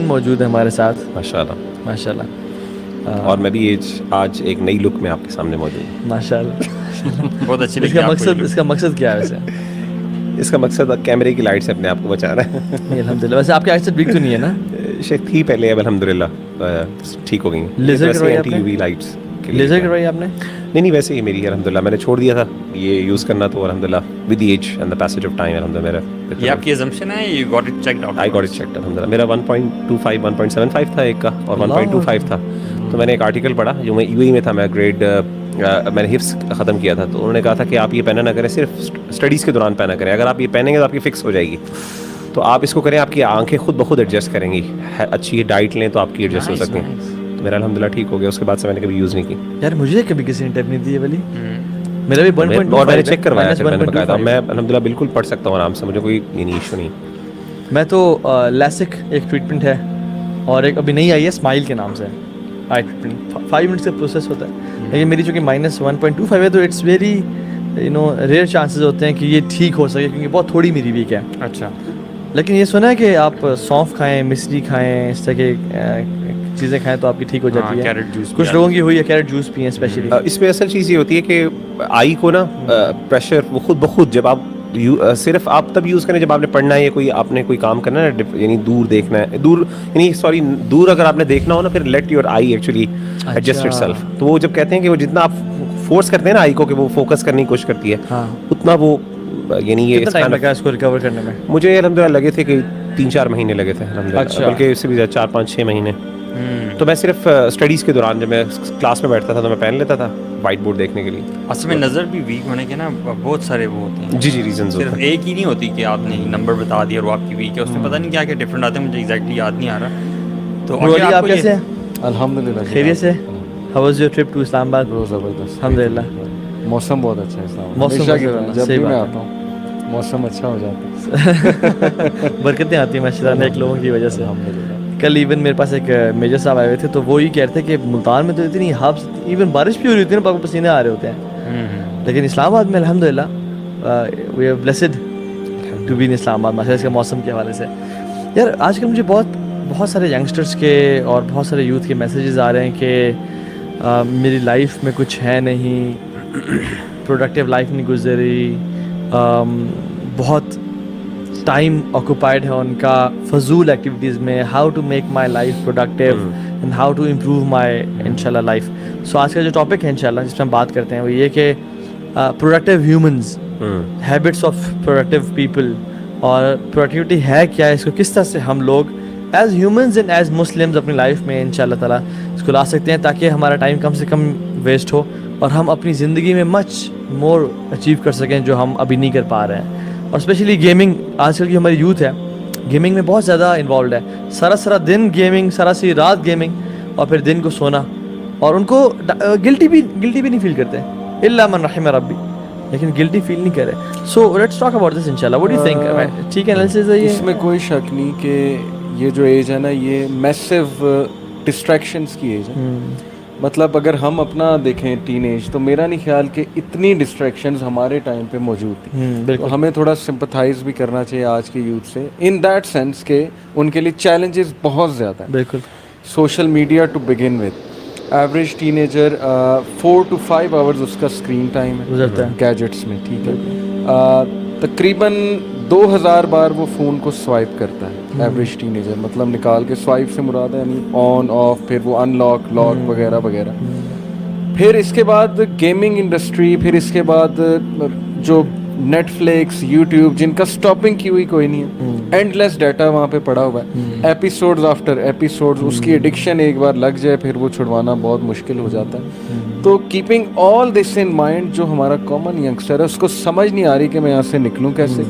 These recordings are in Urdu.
موجود ہے ہمارے ساتھ ماشاءاللہ ماشاءاللہ, اور میں بھی آج ایک نئی لک میں آپ کے سامنے موجود ہوں. ماشاءاللہ. بہت اچھی لگی. اس کا مقصد کیا ہے ویسے؟ اس کا مقصد کیمرے کی لائٹ سے اپنے آپ کو بچانا ہے. الحمدللہ. ویسے آپ کی آنکھ سے ویک تو نہیں ہے نا؟ شاید تھی پہلے, اب الحمدللہ ٹھیک ہو گئی. لیزر کروائی آپ نے؟ یو وی لائٹس لیزر کروائی آپ نے؟ نہیں ویسے ہی میری الحمدللہ میں نے چھوڑ دیا تھا یہ یوز کرنا, تو الحمدللہ with the age and the passage of time الحمدللہ میرا یہ آپ کی assumption ہے, you got it checked out? I got it checked الحمدللہ. میرا 1.25 1.75 تھا ایک کا, اور 1.25 تھا. تو میں نے ایک آرٹیکل پڑھا جو میں یو اے میں تھا, میں گریڈ میں نے حفظ ختم کیا تھا, تو انہوں نے کہا تھا کہ آپ یہ پہنا نہ کریں, صرف اسٹڈیز کے دوران پہنا کریں. اگر آپ یہ پہنیں گے تو آپ کی فکس ہو جائے گی. تو آپ اس کو کریں, آپ کی آنکھیں خود بخود ایڈجسٹ کریں گی. اچھی ڈائٹ لیں تو آپ کی ایڈجسٹ ہو سکتی ہیں. تو میرا الحمدللہ ٹھیک ہو گیا. اس کے بعد سے میں نے کبھی یوز نہیں کی. یار مجھے کبھی کسی نے ٹیپ نہیں دی ہے والی. میرا بھی 1.25 اور میں نے چیک کروایا, میں نے بتایا تھا میں الحمدللہ بالکل پڑھ سکتا ہوں آرام سے, مجھے کوئی ایشو نہیں. میں تو لیسک ایک ٹریٹمنٹ ہے, اور ایک ابھی نہیں آئی ہے اسمائل کے نام سے آئی ٹریٹمنٹ. 5 منٹ سے پروسیس ہوتا ہے, لیکن میری چونکہ -1.25 ہے, تو اٹس ویری ریئر چانسز ہوتے ہیں کہ یہ ٹھیک ہو سکے, کیونکہ بہت تھوڑی میری ویک ہے. اچھا. لیکن یہ سنا ہے کہ آپ سونف کھائیں, مصری کھائیں, اس طرح کے چیزیں کھائیں تو آپ کی ٹھیک ہو جاتی ہے. کیرٹ جوس, کچھ لوگوں کی ہوئی ہے, کیرٹ جوس پئیں اسپیشلی. اس میں اصل چیز یہ ہوتی ہے کہ آئی کو نا پریشر وہ خود بخود, جب آپ صرف آپ تب یوز کریں جب آپ نے پڑھنا ہے یا کوئی آپ نے کوئی کام کرنا ہے, یعنی دور دیکھنا ہے, دور اگر آپ نے دیکھنا ہو نا, پھر let your I actually adjust it self. تو وہ جب کہتے ہیں کہ وہ جتنا آپ فورس کرتے ہیں نا آئی کو کہ وہ فوکس کرنے کی کوشش کرتی ہے, اتنا وہ یعنی یہ کتنا ٹائم لگا اس کو ریکور کرنے میں؟ مجھے الحمدللہ لگے تھے کہ 3-4 مہینے لگے تھے الحمدللہ, بلکہ اس سے بھی زیادہ 4-5-6 مہینے. تو میں صرف اسٹڈیز کے دوران جب میں کلاس میں بیٹھتا تھا تو میں پہن لیتا تھا وائٹ بورڈ دیکھنے کے لیے. اصل میں نظر بھی ویک ہونے کے نا بہت سارے وہ ہوتے ہیں. جی ریزنز صرف ایک ہی نہیں ہوتی کہ آپ نے نمبر بتا دیا اور وہ آپ کی ویک ہے, اس میں پتہ نہیں کیا کیا ڈفرینٹ آتے ہیں, مجھے ایگزیکٹلی یاد نہیں آ رہا. تو آپ کیسے ہیں؟ الحمدللہ خیریت سے. How was your trip to Islamabad? بہت زبردست الحمدللہ. موسم بہت اچھا ہے اسلام موسم جب بھی میں آتا ہوں موسم اچھا ہو جاتا ہے, برکتیں آتی ہیں ماشاء اللہ نیک لوگوں کی وجہ سے. کل ایون میرے پاس ایک میجر صاحب آئے ہوئے تھے, تو وہ یہ کہتے ہیں کہ ملتان میں تو اتنی ایون بارش بھی ہو رہی ہوتی ہے نا, پاک پسینے آ رہے ہوتے ہیں, لیکن اسلام آباد میں الحمدللہ we are blessed to be in Islamabad ماشاء اللہ. اس کے موسم کے حوالے سے یار آج کل مجھے بہت سارے ینگسٹرس کے اور بہت سارے یوتھ کے میسیجز آ رہے ہیں کہ میری لائف میں کچھ ہے نہیں, پروڈکٹیو لائف نہیں گزری, بہت ٹائم آکوپائڈ ہے ان کا فضول ایکٹیویٹیز میں. How to make my life productive and how to improve my انشاء اللہ لائف. سو آج کا جو ٹاپک ہے انشاء اللہ جس میں ہم بات کرتے ہیں وہ یہ کہ productive humans, habits of productive people, اور پروڈکٹیوٹی ہے کیا, اس کو کس طرح سے ہم لوگ as humans and as Muslims اپنی لائف میں انشاء اللہ تعالیٰ اس کو لا سکتے ہیں, تاکہ ہمارا ٹائم کم سے کم ویسٹ ہو اور ہم اپنی زندگی میں مچ مور اچیو کر سکیں جو ہم ابھی نہیں کر پا رہے ہیں. اور اسپیشلی گیمنگ, آج کل کی ہماری یوتھ ہے گیمنگ میں بہت زیادہ انوالوڈ ہے. سارا دن گیمنگ, سی رات گیمنگ, اور پھر دن کو سونا, اور ان کو گلٹی بھی نہیں فیل کرتے الا من رحم ربی, لیکن گلٹی فیل نہیں کرے. So let's talk about this انشاءاللہ. What do you think? ٹھیک ہے انالیسس ہے یہ, اس میں کوئی شک نہیں کہ یہ جو ایج ہے نا یہ میسو ڈسٹریکشنس کی ایج ہے. مطلب اگر ہم اپنا دیکھیں ٹین ایج, تو میرا نہیں خیال کہ اتنی ڈسٹریکشنز ہمارے ٹائم پہ موجود تھیں. تو ہمیں تھوڑا سمپتھائز بھی کرنا چاہیے آج کے یوتھ سے, ان دیٹ سینس کہ ان کے لیے چیلنجز بہت زیادہ ہیں. بالکل. Social media to begin with, average teenager 4 to 5 hours اس کا اسکرین ٹائم ہے گیجٹس میں, ٹھیک ہے. تقریباً 2000 بار وہ فون کو سوائپ کرتا ہے ایوریج ٹین ایجر, مطلب نکال کے سوائپ سے مراد ہے یعنی آن آف, پھر وہ ان لاک وغیرہ وغیرہ. پھر اس کے بعد گیمنگ انڈسٹری, پھر اس کے بعد جو نیٹ فلکس, یوٹیوب, جن کا اسٹاپنگ کی ہوئی کوئی نہیں ہے, اینڈ لیس ڈیٹا وہاں پہ پڑا ہوا ہے, ایپیسوڈز آفٹر ایپیسوڈز. اس کی ایڈکشن ایک بار لگ جائے پھر وہ چھڑوانا بہت مشکل ہو جاتا ہے. تو keeping all this in mind, جو ہمارا کامن ینگسٹر ہے اس کو سمجھ نہیں آ رہی کہ میں یہاں سے نکلوں کیسے.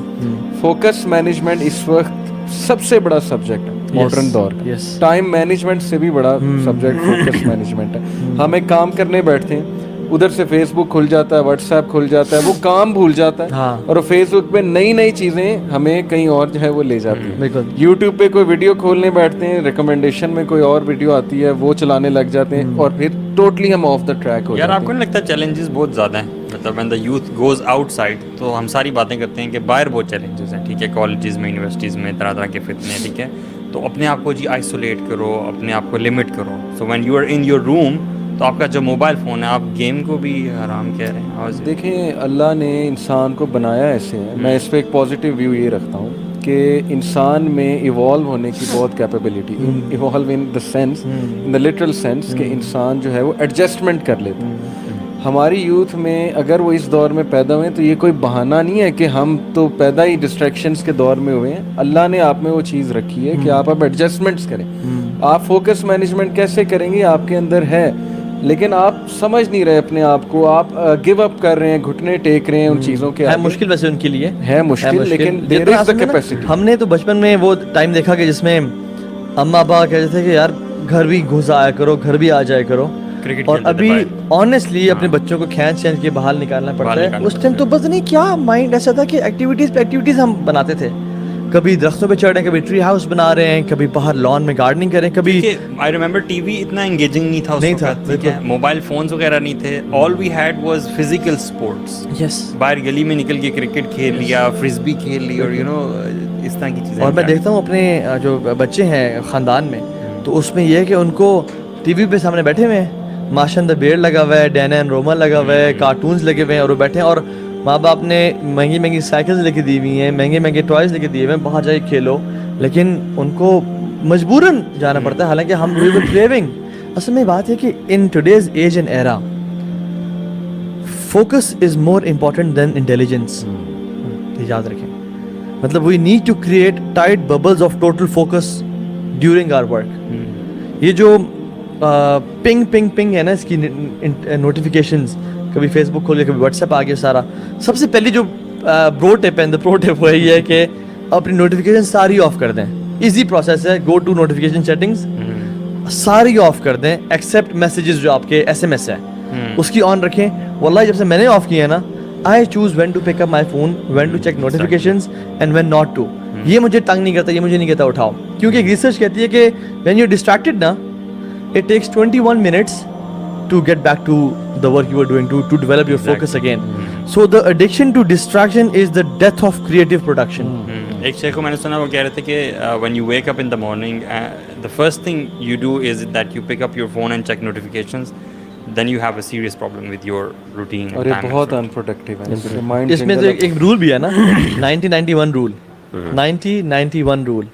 فوکس مینجمنٹ اس وقت سب سے بڑا سبجیکٹ ہے ماڈرن دور کا. ٹائم مینجمنٹ سے بھی بڑا سبجیکٹ فوکس مینجمنٹ ہے. ہم ایک کام کرنے بیٹھتے ہیں, ادھر سے فیس بک کھل جاتا ہے, واٹس ایپ کھل جاتا ہے, وہ کام بھول جاتا ہے, اور فیس بک پہ نئی چیزیں ہمیں کہیں اور جو ہے وہ لے جاتی ہیں. یوٹیوب پہ کوئی ویڈیو کھولنے بیٹھتے ہیں, ریکمنڈیشن میں کوئی اور ویڈیو آتی ہے وہ چلانے لگ جاتے ہیں, اور پھر ٹوٹلی ہم آف دا ٹریک ہو جاتے ہیں. یار آپ کو نہیں لگتا چیلنجز بہت زیادہ ہیں؟ مطلب when the youth goes outside, تو ہم ساری باتیں کرتے ہیں کہ باہر بہت چیلنجز ہیں, ٹھیک ہے, کالجز میں, یونیورسٹیز میں طرح کے فتنے, ٹھیک ہے, تو اپنے آپ کو جی آئسولیٹ کرو, اپنے آپ کو لمٹ کرو. So when you are in your room, تو آپ کا جو موبائل فون ہے, آپ گیم کو بھی حرام کہہ رہے ہیں. دیکھیں اللہ نے انسان کو بنایا ایسے ہے, میں اس پہ ایک پازیٹیو ویو یہ رکھتا ہوں کہ انسان میں ایوالو ہونے کی بہت capability, evolve in the sense, in the literal sense کہ انسان جو ہے وہ ایڈجسٹمنٹ کر لیتا ہے. ہماری یوتھ میں اگر وہ اس دور میں پیدا ہوئے تو یہ کوئی بہانہ نہیں ہے کہ ہم تو پیدا ہی ڈسٹریکشنز کے دور میں ہوئے ہیں. اللہ نے آپ میں وہ چیز رکھی ہے کہ آپ اب ایڈجسٹمنٹس کریں. آپ فوکس مینجمنٹ کیسے کریں گے, آپ کے اندر ہے, لیکن آپ سمجھ نہیں رہے اپنے آپ کو, آپ گیو اپ کر رہے ہیں, گھٹنے ٹیک رہے ہیں ان چیزوں کے. ہے مشکل ویسے ان کے لیے, ہے مشکل, لیکن دیر از دا کیپیسٹی. ہم نے تو بچپن میں وہ ٹائم دیکھا کہ جس میں اماں ابا کہتے تھے کہ یار گھر بھی گھس آیا کرو, گھر بھی آ جایا کرو. اور ابھی آنیسٹلی اپنے بچوں کو کھینچ کھینچ کے باہر نکالنا پڑتا ہے. اس ٹائم تو پتہ نہیں کیا مائنڈ ایسا تھا کہ ایکٹیویٹیز پہ ایکٹیویٹیز ہم بناتے تھے. کبھی درختوں پہ چڑھ رہے ہیں, کبھی ٹری ہاؤس بنا رہے ہیں, کبھی باہر لان میں گارڈننگ کریں, کبھی آئی ریمبر ٹی وی اتنا انگیجنگ نہیں تھا, نہیں تھا, ٹھیک ہے, موبائل فونز وغیرہ نہیں تھے. All we had was physical sports. Yes, باہر گلی میں نکل کے کرکٹ کھیل لیا, فرسبی کھیل لی, اور یو نو اس طرح کی چیزیں. اور میں دیکھتا ہوں اپنے جو بچے ہیں خاندان میں, تو اس میں یہ ہے کہ ان کو ٹی وی پہ سامنے بیٹھے ہوئے ہیں, ماشاء دا بیئر لگا ہوا ہے, ڈینا اینڈ روما لگا ہوا ہے, کارٹونز لگے ہوئے ہیں, اور وہ بیٹھے ہیں, اور ماں باپ نے مہنگی مہنگی سائیکلز لے کے دی ہوئی ہیں, مہنگے مہنگے ٹوائز لے کے دیے ہوئے ہیں, باہر جائے کھیلو, لیکن ان کو مجبوراً جانا پڑتا ہے. حالانکہ ہم وی ور کریونگ. اصل میں بات ہے کہ in today's age and era focus is more important than intelligence. یاد رکھیں, مطلب we need to create tight bubbles of total focus during our work. یہ جو پنگ پنگ پنگ ہے نا اس کی نوٹیفیکیشنز, کبھی فیس بک کھول کے کبھی واٹس ایپ آ گیا سارا. سب سے پہلی جو برو ٹپ ہے, پرو ٹپ وہ یہ ہے کہ اپنی نوٹیفیکیشن ساری آف کر دیں. ایزی پروسیس ہے, گو ٹو نوٹیفیکیشن سیٹنگز, ساری آف کر دیں ایکسیپٹ میسیجز جو آپ کے ایس ایم ایس ہے اس کی آن رکھیں. واللہ جب سے میں نے آف کیا ہے نا, I choose when to pick up my phone, when to check notifications and when not to. یہ مجھے تنگ نہیں کرتا, یہ مجھے نہیں کہتا اٹھاؤ, کیونکہ ریسرچ کہتی ہے کہ وین یو ڈسٹریکٹڈ نا, it takes 21 minutes to get back to the work you were doing, to develop your focus again. So the addiction to distraction is the death of creative production. ایک شیخ کو میں نے سنا, وہ کہہ رہے تھے کہ when you wake up in the morning, the first thing you do is that you pick up your phone and check notifications, then you have a serious problem with your routine. اور یہ بہت unproductive ہے. اس میں تو ایک رول بھی ہے نا, 90-91 rule. 90-91 rule.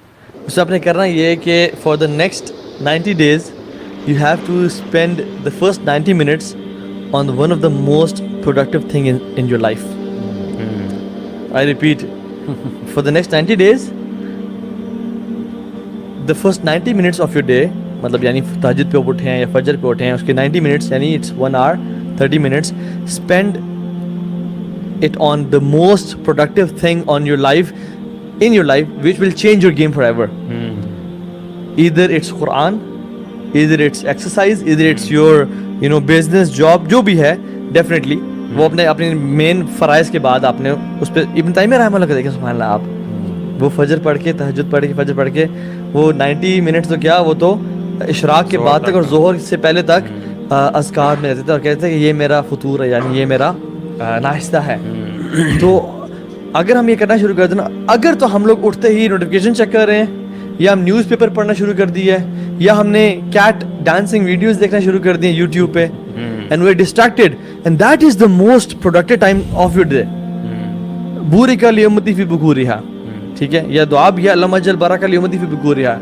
اس سے آپ نے کرنا یہ ہے کہ for the next 90 days you have to spend the first 90 minutes on one of the most productive thing in your life. I repeat, for the next 90 days, the first 90 minutes of your day, مطلب یعنی تہجد پہ اٹھے ہیں یا فجر پہ اٹھے ہیں, اس کے 90 minutes یعنی it's 1 hour 30 minutes, spend it on the most productive thing on your life, in your life, which will change your game forever. Either it's Quran, either it's exercise, either it's your business, job, جو بھی ہے. ڈیفینیٹلی وہ اپنے مین فرائض کے بعد آپ نے اس پہ ابن تیمیہ رحمہ اللہ کا دیکھیں, سبحان اللہ, آپ وہ فجر پڑھ کے, تہجد پڑھ کے, فجر پڑھ کے, وہ 90 منٹس تو کیا, وہ تو اشراق کے بعد تک اور ظہر سے پہلے تک اذکار میں رہتے تھے, اور کہتے تھے کہ یہ میرا فطور ہے, یعنی یہ میرا ناشتہ ہے. تو اگر ہم یہ کرنا شروع کر دیں نا, اگر تو ہم لوگ اٹھتے ہی نوٹیفیکیشن چیک کر رہے ہیں, یا ہم نیوز پیپر پڑھنا شروع کر دی ہے, یا ہم نے کیٹ ڈانسنگ ویڈیوز دیکھنا شروع کر دی ہیں یوٹیوب پہ, and we are distracted, and that is the most productive time of your day. بورک لیومتی فی بکورہا, ٹھیک ہے, یا دعا بھی ہے اللہم اجعل برکۃ لیومتی فی بکورہا.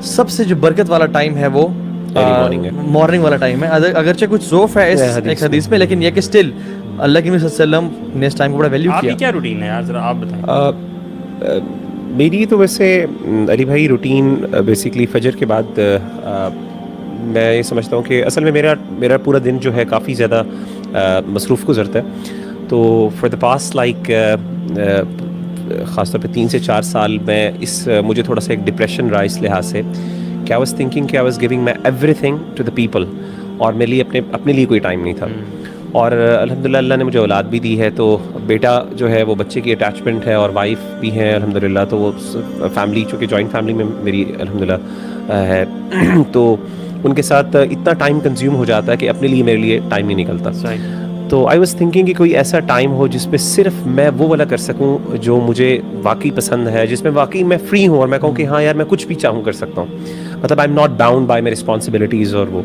سب سے جو برکت والا ٹائم ہے وہ مارننگ والا ٹائم ہے. اگرچہ کچھ ضعف ہے اس ایک حدیث میں, لیکن یہ کہ اسٹل اللہ کے نبی صلی اللہ علیہ وسلم نے اس ٹائم کو بڑا ویلیو کیا. آپ کی کیا روٹین ہے یار, ذرا آپ بتائیں. میری تو ویسے علی بھائی روٹین بیسکلی فجر کے بعد میں یہ سمجھتا ہوں کہ اصل میں میرا پورا دن جو ہے کافی زیادہ مصروف گزرتا ہے. تو فار دا پاسٹ لائک خاص طور پہ 3 سے 4 سال میں مجھے تھوڑا سا ایک ڈپریشن رہا اس لحاظ سے کہ آئی واز تھنکنگ کہ I was giving my everything to the people, اور میرے لیے اپنے لیے کوئی ٹائم نہیں تھا. اور الحمدللہ اللہ نے مجھے اولاد بھی دی ہے, تو بیٹا جو ہے وہ بچے کی اٹیچمنٹ ہے, اور وائف بھی ہیں الحمدللہ. تو وہ فیملی, چونکہ جوائنٹ فیملی میں میری الحمدللہ ہے, تو ان کے ساتھ اتنا ٹائم کنزیوم ہو جاتا ہے کہ اپنے لیے میرے لیے ٹائم نہیں نکلتا. تو آئی واز تھنکنگ کہ کوئی ایسا ٹائم ہو جس پہ صرف میں وہ والا کر سکوں جو مجھے واقعی پسند ہے, جس میں واقعی میں فری ہوں اور میں کہوں کہ ہاں یار میں کچھ بھی چاہوں کر سکتا ہوں, مطلب I am not bound by my responsibilities اور وہ.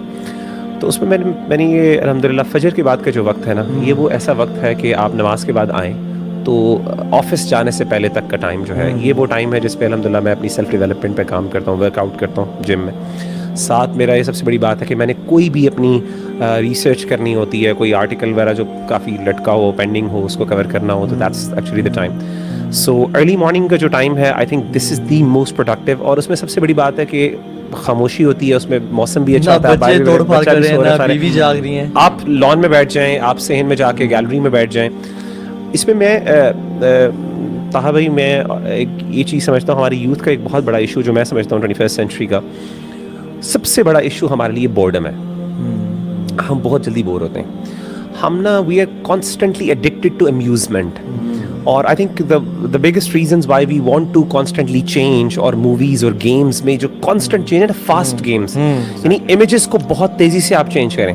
تو اس میں میں نے یہ الحمدللہ فجر کے بعد کا جو وقت ہے نا, یہ وہ ایسا وقت ہے کہ آپ نماز کے بعد آئیں تو آفس جانے سے پہلے تک کا ٹائم جو ہے, یہ وہ ٹائم ہے جس پہ الحمدللہ میں اپنی سیلف ڈیولپمنٹ پہ کام کرتا ہوں, ورک آؤٹ کرتا ہوں جم میں. ساتھ میرا یہ سب سے بڑی بات ہے کہ میں نے کوئی بھی اپنی ریسرچ کرنی ہوتی ہے, کوئی آرٹیکل وغیرہ جو کافی لٹکا ہو, پینڈنگ ہو, اس کو کور کرنا ہو, تو that's actually the time. So early morning کا جو ٹائم ہے I think this is the most productive, اور اس میں سب سے بڑی بات ہے کہ خاموشی ہوتی ہے, اس میں موسم بھی اچھا ہوتا ہے, توڑ پھاڑ کر رہے ہیں, بیوی جاگ رہی ہیں, آپ لان میں بیٹھ جائیں, آپ صحن میں جا کے گیلری میں بیٹھ جائیں. اس میں طاہا بھائی میں ایک یہ چیز سمجھتا ہوں, ہماری یوتھ کا ایک بہت بڑا ایشو جو میں سمجھتا ہوں 21st سینچری کا سب سے بڑا ایشو ہمارے لیے بورڈم ہے. ہم بہت جلدی بور ہوتے ہیں, ہم نا we are constantly addicted to amusement, اور I think the biggest reasons why we want to constantly change, اور موویز اور گیمز میں جو کانسٹنٹ چینج ہے نا, فاسٹ گیمز, یعنی امیجز کو بہت تیزی سے آپ چینج کریں.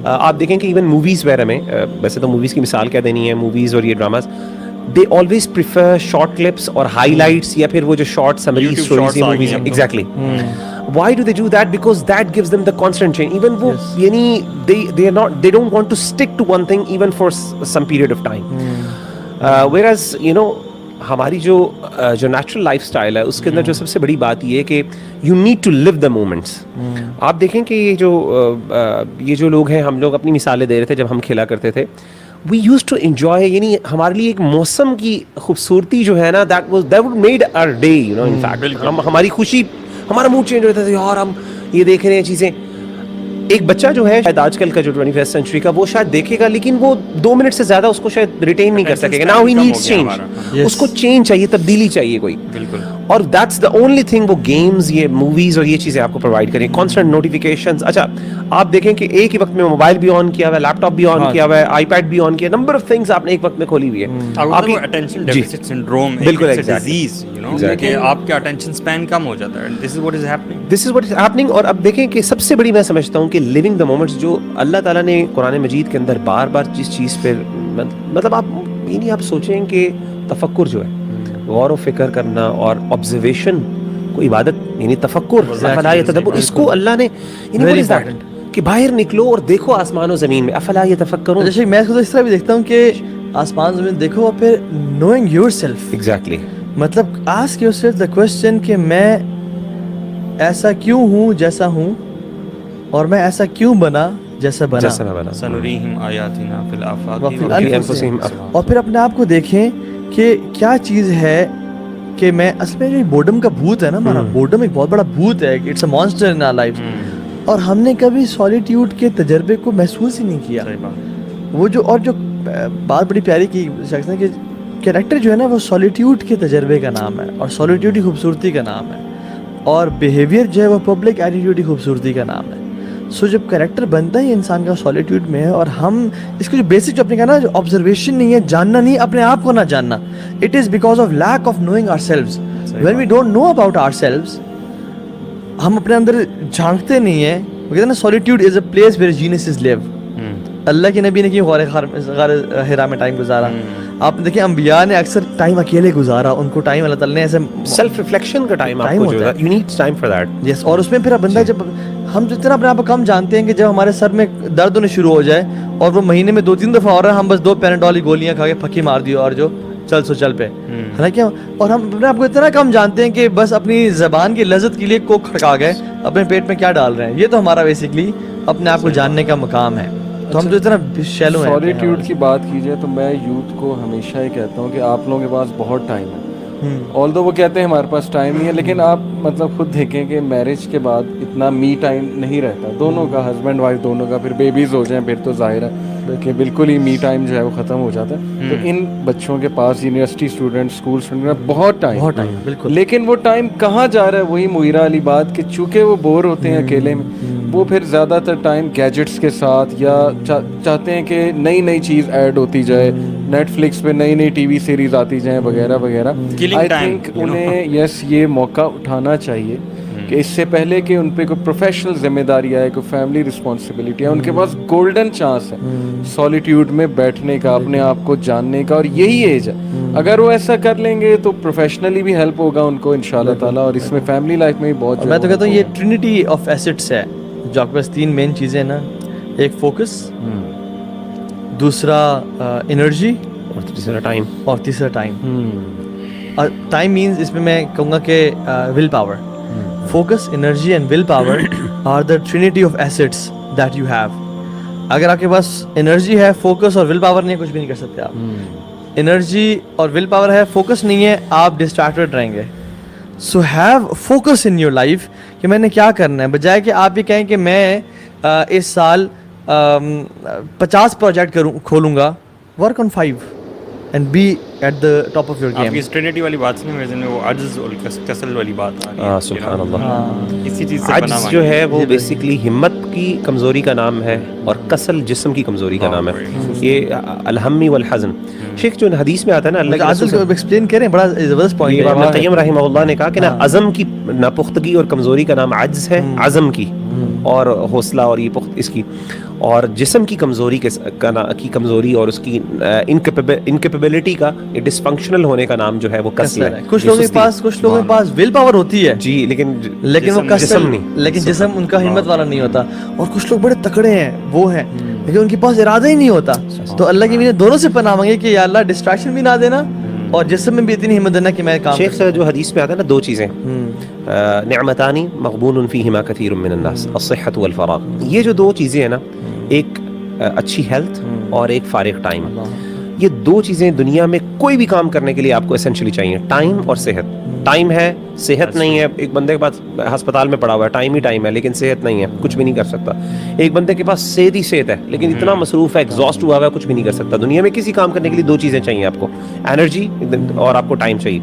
آپ دیکھیں کہ ایون موویز وغیرہ میں, ویسے تو موویز کی مثال کیا دینی ہے, موویز اور یہ dramas they always prefer short clips or highlights یا پھر وہ جو short summary stories ہیں movies ہیں. Exactly. Why do they do that? Because that gives them the constant change. Even وہ یعنی they don't want to stick to one thing even for some period of time. Whereas you know ہماری جو نیچرل لائف اسٹائل ہے اس کے اندر جو سب سے بڑی بات یہ ہے کہ you need to live the moments. آپ دیکھیں کہ یہ جو لوگ ہیں, ہم لوگ اپنی مثالیں دے رہے تھے جب ہم کھیلا کرتے تھے, وی یوز ٹو انجوائے, یعنی ہمارے لیے ایک موسم کی خوبصورتی جو ہے نا, that would made our day, you know. In fact ہماری خوشی, ہمارا موڈ چینج ہوتا تھا, یار ہم یہ دیکھ رہے ہیں چیزیں. ایک بچہ جو ہے شاید آج کل کا جو 21st سینچری کا, وہ شاید دیکھے گا لیکن وہ 2 منٹ سے زیادہ اس کو شاید ریٹین نہیں کر سکے گا. ناؤ ہی نیڈس چینج, اس کو چینج چاہیے, تبدیلی چاہیے کوئی. بالکل. اور دیٹس دا اونلی تھنگ, وہ گیمز, یہ موویز اور یہ چیزیں آپ کو پرووائڈ کریں. Constant notifications. اچھا آپ دیکھیں کہ ایک ہی وقت میں موبائل بھی آن کیا ہوا ہے, لیپ ٹاپ بھی آن کیا ہوا ہے, آئی پیڈ بھی آن کیا, نمبر آف تھنگس آپ نے ایک وقت میں کھولی ہوئی ہے. آپ کی اٹینشن ڈیفیسٹ سنڈروم, بالکل ڈیزیز, یو نو, کہ آپ کا اٹینشن اسپین کم ہو جاتا ہے. دس از واٹ از ہیپننگ. اور اب دیکھیں کہ سب سے بڑی میں سمجھتا ہوں کہ لیونگ دا مومنٹس جو اللہ تعالیٰ نے قرآن مجید کے اندر بار بار جس چیز پہ, مطلب آپ یعنی آپ سوچیں کہ تفکر جو ہے, غور و فکر کرنا اور آبزرویشن کو عبادت, یعنی تفکر, افلا یتدبر, اس کو اللہ نے یعنی کہ باہر نکلو اور دیکھو آسمان و زمین میں, افلا یتفکرون. جیسے میں اس کو اس طرح بھی دیکھتا ہوں کہ آسمان زمین دیکھو اور پھر نوئنگ یور سیلف. ایگزیکٹلی. مطلب ask your self the question کہ میں ایسا کیوں ہوں جیسا ہوں, اور میں ایسا کیوں بنا جیسا بنا. سنریہم آیاتنا فی الآفاق وفی انفسہم. اور پھر اپنے آپ کو دیکھیں کہ کیا چیز ہے کہ میں اصل میں جو بورڈم کا بھوت ہے نا, ہمارا بورڈم ایک بہت بڑا بھوت ہے, it's a monster in our life, اور ہم نے کبھی سولیٹیوڈ کے تجربے کو محسوس ہی نہیں کیا. وہ جو اور جو بات بڑی پیاری کی شخص نے کہ کریکٹر جو ہے نا وہ سولیٹیوڈ کے تجربے کا نام ہے, اور سولیٹیوڈ کی خوبصورتی کا نام ہے, اور بیہیویئر جو ہے وہ پبلک ایٹیٹیوڈ کی خوبصورتی کا نام ہے. سو جب کریکٹر بنتا ہے انسان کا سولیٹیوڈ میں, اور ہم اس کو جو بیسک جو اپنے کہا نا, جو آبزرویشن نہیں ہے, جاننا نہیں, اپنے آپ کو نہ جاننا, it is because of lack of knowing ourselves. When we don't know about ourselves, ہم اپنے اندر جھانکتے نہیں ہیں. وہ کہتے ہیں نا سولیٹیوڈ از اے پلیس ویئر جینیسز لیو. اللہ کے نبی نے کی غار حرا میں ٹائم گزارا. آپ دیکھیں انبیاء نے اکثر ٹائم اکیلے گزارا, ان کو ٹائم اللہ تعالیٰ نے ایسے سیلف ریفلیکشن کا ٹائم آپ کو جو ہے, you need time for that. Yes. اور اس میں پھر بندہ جب ہم جتنا اپنے آپ کو کم جانتے ہیں کہ جب ہمارے سر میں درد ہونے شروع ہو جائے, اور وہ مہینے میں 2-3 دفعہ ہو رہا ہے, ہم بس 2 پیناڈول کی گولیاں کھا کے پھکی مار دی اور جو چل سو چل پہ, ہے نا کیا. اور ہم اپنے آپ کو اتنا کم جانتے ہیں کہ بس اپنی زبان کی لذت کے لیے کوک کھڑکا گئے, اپنے پیٹ میں کیا ڈال رہے ہیں. یہ تو ہمارا بیسکلی اپنے آپ کو جاننے کا مقام ہے. تو ہم تو اتنا شیلو ہیں. سولیٹیوڈ کی بات کی جائے تو میں یوتھ کو ہمیشہ یہ کہتا ہوں کہ آپ لوگوں کے پاس بہت ٹائم ہے. آلدو وہ کہتے ہیں ہمارے پاس ٹائم نہیں ہے, لیکن آپ مطلب خود دیکھیں کہ میرج کے بعد اتنا می ٹائم نہیں رہتا دونوں کا, ہسبینڈ وائف دونوں کا. پھر بیبیز ہو جائیں پھر تو ظاہر ہے کہ بالکل ہی می ٹائم جو ہے وہ ختم ہو جاتا ہے. تو ان بچوں کے پاس یونیورسٹی اسٹوڈنٹ, اسکول اسٹوڈنٹ, بہت ٹائم, بالکل. لیکن وہ ٹائم کہاں جا رہا ہے, وہی مغیرہ والی بات کہ چونکہ وہ بور ہوتے ہیں اکیلے میں, وہ پھر زیادہ تر ٹائم گیجٹس کے ساتھ, یا چاہتے ہیں کہ نئی نئی چیز ایڈ ہوتی جائے, نیٹ فلکس پہ نئی نئی ٹی وی سیریز آتی جائیں وغیرہ وغیرہ. آئی تھنک انہیں یس یہ موقع اٹھانا چاہیے کہ اس سے پہلے کہ ان پہ کوئی پروفیشنل ذمہ داری آئے, کوئی فیملی رسپانسبلٹی ہے, ان کے پاس گولڈن چانس ہے سولیٹیوڈ میں بیٹھنے کا, اپنے آپ کو جاننے کا, اور یہی ایج ہے. اگر وہ ایسا کر لیں گے تو پروفیشنلی بھی ہیلپ ہوگا ان کو انشاءاللہ تعالیٰ, اور اس میں فیملی لائف میں بھی بہت. میں تو کہتا ہوں یہ ٹرینٹی آف ایسٹس ہے جو آپ کے پاس 3 مین چیزیں ہیں نا, ایک فوکس, دوسرا انرجی, اور تیسرا ٹائم. اور تیسرا ٹائم. ٹائم مینز اس میں میں کہوں گا کہ willpower. Focus, energy and willpower are the trinity of assets that you have. اگر آپ کے پاس انرجی ہے, فوکس اور ول پاور نہیں ہے, کچھ بھی نہیں کر سکتے آپ. انرجی اور ول پاور ہے, فوکس نہیں ہے, آپ ڈسٹریکٹڈ رہیں گے. So have focus in your life کہ میں نے کیا کرنا ہے, بجائے کہ آپ یہ کہیں کہ میں اس سال 50 پروجیکٹ کھولوں گا. Work on 5 and be at the top of your game. آپ کی ٹرینٹی والی بات سنیں, میرے ذہن میں وہ عجز اور کسل والی بات آ رہی ہے. سبحان اللہ. اسی چیز سے عجز جو ہے وہ بیسیکلی ہمت کی کمزوری کا نام ہے, اور کسل جسم کی کمزوری کا نام ہے. یہ الہمی والحزن. شیخ جو حدیث میں آتا ہے نا, اللہ کے عجز کو ایکسپلین کریں, بڑا زبردست پوائنٹ ہے. ابن قیم رحمہ اللہ نے کہا کہ نا عزم کی ناپختگی اور کمزوری کا نام عجز ہے, عزم کی اور حوصلہ اور یہ اس کی, اور جسم کی کمزوری کی کمزوری اور اس کی انکیپیبلٹی کا ڈس فنکشنل ہونے کا نام جو ہے وہ کسل ہے. کچھ لوگوں کے پاس ول پاور ہوتی ہے جی, لیکن وہ جسم نہیں, لیکن جسم ان کا ہمت والا نہیں ہوتا. اور کچھ لوگ بڑے تکڑے ہیں, وہ ہیں, لیکن ان کے پاس ارادہ ہی نہیں ہوتا. تو اللہ کی دونوں سے پناہ مانگے کہ یا اللہ ڈسٹریکشن بھی نہ دینا اور جسم میں بھی اتنی ہمت دینا کہ میں کام. شیخ جو حدیث میں آتا ہے نا, 2 چیزیں, نعمتانی مغبون فیہما کثیر من الناس, الصحۃ والفراغ. یہ جو 2 چیزیں ہیں نا, ایک اچھی ہیلتھ اور ایک فارغ ٹائم, یہ 2 چیزیں دنیا میں کوئی بھی کام کرنے کے لیے آپ کو اسینشلی چاہیے, ٹائم اور صحت. ٹائم ہے, صحت نہیں ہے. ایک بندے کے پاس ہسپتال میں پڑا ہوا ہے, ٹائم ہی ٹائم ہے لیکن صحت نہیں ہے, کچھ بھی نہیں کر سکتا. ایک بندے کے پاس صحت ہی صحت ہے لیکن اتنا مصروف ہے, ایگزاسٹ ہوا ہوا ہے, کچھ بھی نہیں کر سکتا. دنیا میں کسی کام کرنے کے لیے 2 چیزیں چاہیے آپ کو, انرجی اور آپ کو ٹائم چاہیے.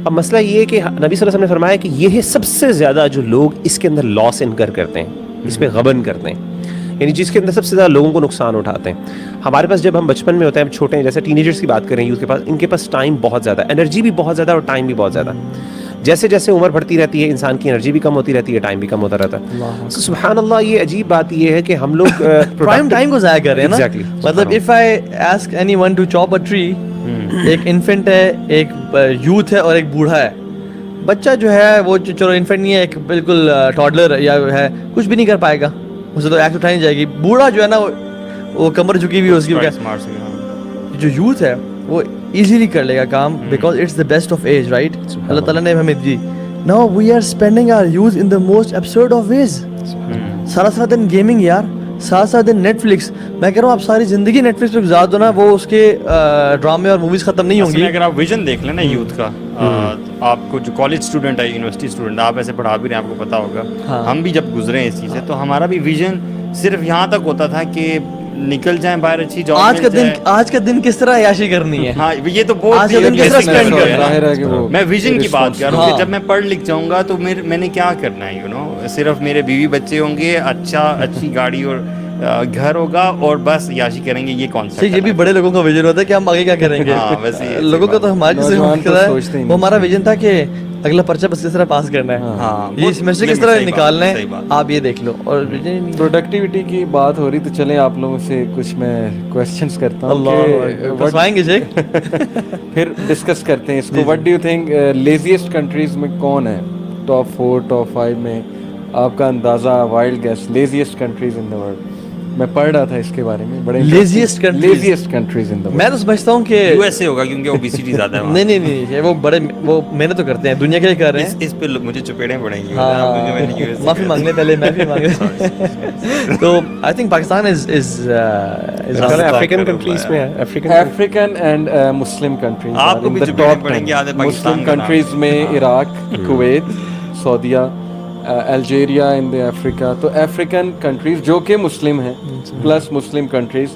اب مسئلہ یہ ہے کہ نبی صلی اللہ علیہ وسلم نے فرمایا کہ یہ سب سے زیادہ جو لوگ اس کے اندر لاس انکر کرتے ہیں, اس پہ غبن کرتے ہیں, یعنی جس کے اندر سب سے زیادہ لوگوں کو نقصان اٹھاتے ہیں. ہمارے پاس جب ہم بچپن میں ہوتے ہیں, چھوٹے ہیں, جیسے ٹین ایجرس کی بات کریں, یوتھ کے پاس, ان کے پاس ٹائم بہت زیادہ ہے, انرجی بھی بہت زیادہ اور ٹائم بھی بہت زیادہ. جیسے جیسے عمر بڑھتی رہتی ہے, انسان کی انرجی بھی کم ہوتی رہتی ہے, ٹائم بھی کم ہوتا رہتا ہے. سبحان اللہ, یہ عجیب بات یہ ہے کہ ہم لوگ پرائم ٹائم کو ضائع کر رہے ہیں نا. مطلب if I ask anyone to chop a tree, ایک انفنٹ ہے, ایک یوتھ ہے اور ایک بوڑھا ہے. بچہ جو ہے وہ چلو انفنٹ نہیں ہے, ایک بالکل ٹاڈلر یا ہے, کچھ بھی نہیں کر پائے گا, اسے تو ایکٹ اٹھائی نہیں جائے گی. بوڑھا جو ہے نا وہ کمر جھکی ہوئی, اس کی جو یوتھ ہے وہ ایزیلی کر لے گا کام, because it's the best of age, right. اللہ تعالیٰ نے ہمیں دی. Now we are spending our youth in the most absurd of ways. سارا دن گیمنگ یار, سارا دن نیٹ فلکس. میں کہہ رہا ہوں آپ ساری زندگی نیٹ فلکس پہ گزار دو نا, وہ اس کے ڈرامے اور موویز ختم نہیں ہوں گی. اگر آپ ویژن دیکھ لیں نا یوتھ کا, آپ کو جو کالج اسٹوڈنٹ ہے, یونیورسٹی اسٹوڈنٹ, آپ ایسے پڑھا بھی رہے ہیں, آپ کو پتا ہوگا, ہم بھی جب گزرے ہیں اس چیز سے, تو ہمارا بھی ویژن صرف یہاں تک ہوتا تھا کہ نکل جائیں باہر, اچھی جاب. آج کا دن کس طرح عیاشی کرنی ہے, ہاں یہ تو بہت میں ویژن کی بات کر رہا ہوں کہ جب میں پڑھ لکھ جاؤں گا تو میں نے کیا کرنا ہے, یو نو, صرف میرے بیوی بچے ہوں گے, اچھی گاڑی اور گھر ہوگا, اور بس عیاشی کریں گے. یہ کانسیپٹ یہ بھی بڑے لوگوں کا ویژن ہوتا ہے کہ ہم آگے کیا کریں گے. لوگوں کا تو ہمارے وہ ہمارا ویژن تھا کہ اگلا پرچہ بس کس طرح پاس کرنا ہے, یہ سیمسٹر کس طرح نکالنا ہے, آپ یہ دیکھ لو. اور پروڈکٹیوٹی کی بات ہو رہی, تو چلیں آپ لوگوں سے کچھ میں کوسچنس کرتا ہوں, پھر ڈسکس کرتے ہیں اس کو. What do you think laziest countries میں کون ہے, ٹاپ 4 ٹاپ 5 میں آپ کا اندازہ, wild guess, laziest countries in the world. میں پڑھ رہا تھا اس کے بارے میں, بڑے لیزیسٹ کنٹریز ان دا ورلڈ. میں تو سمجھتا ہوں کہ یو ایس اے ہوگا کیونکہ اوبیسٹی زیادہ ہے. نہیں, وہ بڑے وہ محنت تو کرتے ہیں, دنیا کے لیے کر رہے ہیں. اس پہ مجھے چپیڑیں پڑیں گی, معافی مانگنے پہلے معافی مانگنے. تو I think Pakistan is African countries میں ہے, افریقن اینڈ مسلم کنٹریز. آپ کو بھی چپیڑیں پڑیں گی آدھے مسلم کنٹریز میں عراق, کویت, سعودیہ, الجیریا ان افریقہ. تو افریقن کنٹریز جو کہ مسلم ہیں, plus Muslim countries,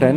10,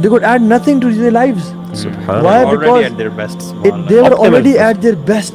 they could add nothing to their lives. Why? Because they were already at their best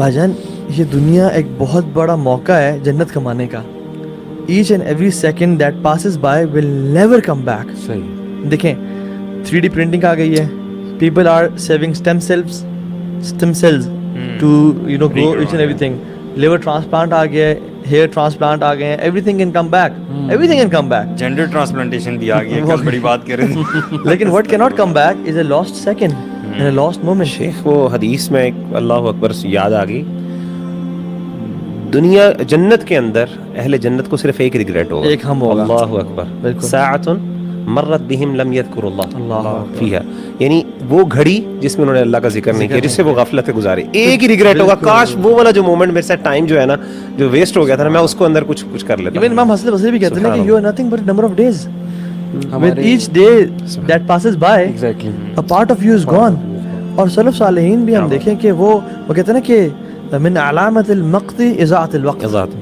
بھائی جان یہ دنیا ایک بہت بڑا موقع ہے جنت کمانے کا. Each and every second that passes by will never come back. صحیح. دیکھیں 3D پرنٹنگ آ گئی ہے. People are saving stem cells to you know grow each and everything. Liver transplant آ گیا ہے, ہیئر ٹرانسپلانٹ آ گئے ہیں. Everything can come back, everything can come back. Gender transplantation بھی آ گئی ہے, کل بڑی بات کر رہے تھے. لیکن وٹ کی not come back is a last second and a last moment. شیخ وہ حدیث میں ایک اللہ اکبر یاد آ گئی, دنیا جنت کے اندر اہل جنت کو صرف ایک ریگریٹ ہوگا, ایک ہم ہوگا. اللہ اکبر. بالکل. ساعۃ مرت بہم لم یذکر اللہ اللہ فیہا, یعنی وہ گھڑی جس میں انہوں نے اللہ کا ذکر نہیں کیا, جس سے وہ غفلت سے گزاری. ایک ہی ریگریٹ ہوگا, کاش وہ والا جو مومنٹ میرے ساتھ ٹائم جو ہے نا جو ویسٹ ہو گیا تھا نا, میں اس کو اندر کچھ کر لیتا. ایون امام حسن بصری بھی کہتے ہیں کہ you are nothing but number of days. With each day that passes by, Exactly. a part of you is gone. اور سلف صالحین بھی ہم دیکھیں کہ وہ کہتے ہیں نا کہ من علامت المقت اضاعت الوقت.